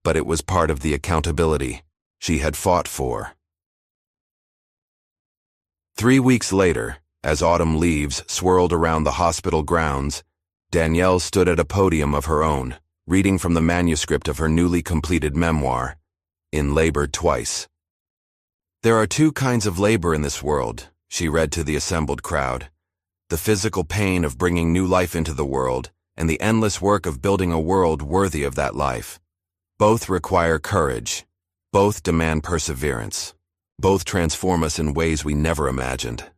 but it was part of the accountability she had fought for. 3 weeks later, as autumn leaves swirled around the hospital grounds, Danielle stood at a podium of her own, reading from the manuscript of her newly completed memoir, In Labor Twice. There are two kinds of labor in this world, she read to the assembled crowd. The physical pain of bringing new life into the world, and the endless work of building a world worthy of that life. Both require courage. Both demand perseverance. Both transform us in ways we never imagined.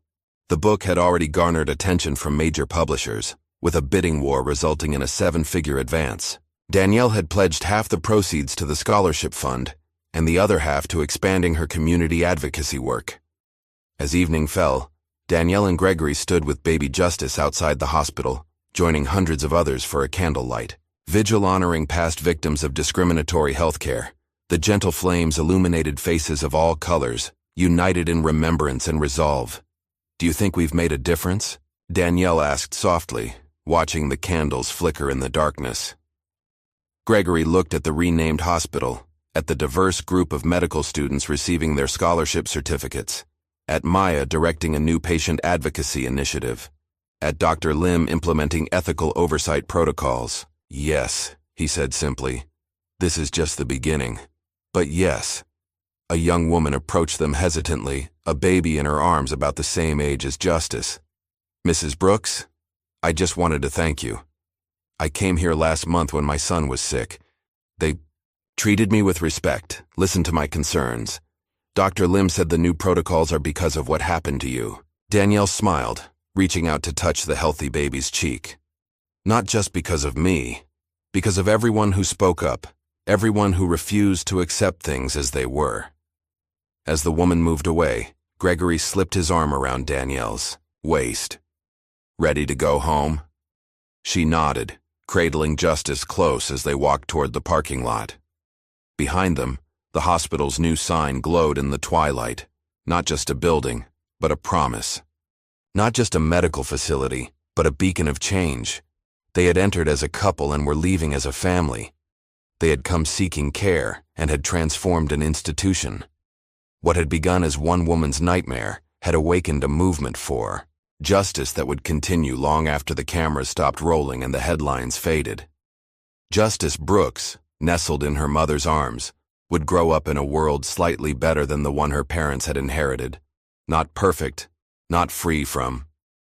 The book had already garnered attention from major publishers, with a bidding war resulting in a 7-figure advance. Danielle had pledged half the proceeds to the scholarship fund, and the other half to expanding her community advocacy work. As evening fell, Danielle and Gregory stood with baby Justice outside the hospital, joining hundreds of others for a candlelight vigil honoring past victims of discriminatory health care. The gentle flames illuminated faces of all colors, united in remembrance and resolve. Do you think we've made a difference? Danielle asked softly, watching the candles flicker in the darkness. Gregory looked at the renamed hospital, at the diverse group of medical students receiving their scholarship certificates, at Maya directing a new patient advocacy initiative, at Dr. Lim implementing ethical oversight protocols. Yes, he said simply, this is just the beginning. But yes. A young woman approached them hesitantly, a baby in her arms about the same age as Justice. Mrs. Brooks, I just wanted to thank you. I came here last month when my son was sick. They treated me with respect, listened to my concerns. Dr. Lim said the new protocols are because of what happened to you. Danielle smiled, reaching out to touch the healthy baby's cheek. Not just because of me, because of everyone who spoke up, everyone who refused to accept things as they were. As the woman moved away, Gregory slipped his arm around Danielle's waist. Ready to go home? She nodded, cradling Justice close as they walked toward the parking lot. Behind them, the hospital's new sign glowed in the twilight. Not just a building, but a promise. Not just a medical facility, but a beacon of change. They had entered as a couple and were leaving as a family. They had come seeking care and had transformed an institution. What had begun as one woman's nightmare had awakened a movement for justice that would continue long after the cameras stopped rolling and the headlines faded. Justice Brooks, nestled in her mother's arms, would grow up in a world slightly better than the one her parents had inherited. Not perfect, not free from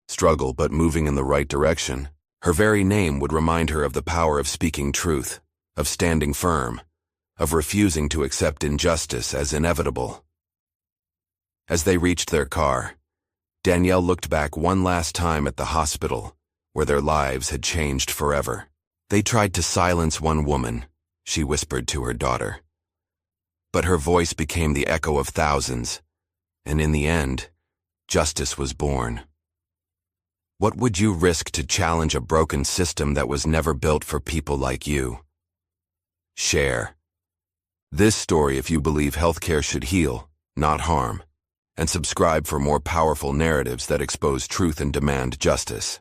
struggle, but moving in the right direction. Her very name would remind her of the power of speaking truth, of standing firm, of refusing to accept injustice as inevitable. As they reached their car, Danielle looked back one last time at the hospital, where their lives had changed forever. They tried to silence one woman, she whispered to her daughter. But her voice became the echo of thousands, and in the end, justice was born. What would you risk to challenge a broken system that was never built for people like you? Share this story if you believe healthcare should heal, not harm, and subscribe for more powerful narratives that expose truth and demand justice.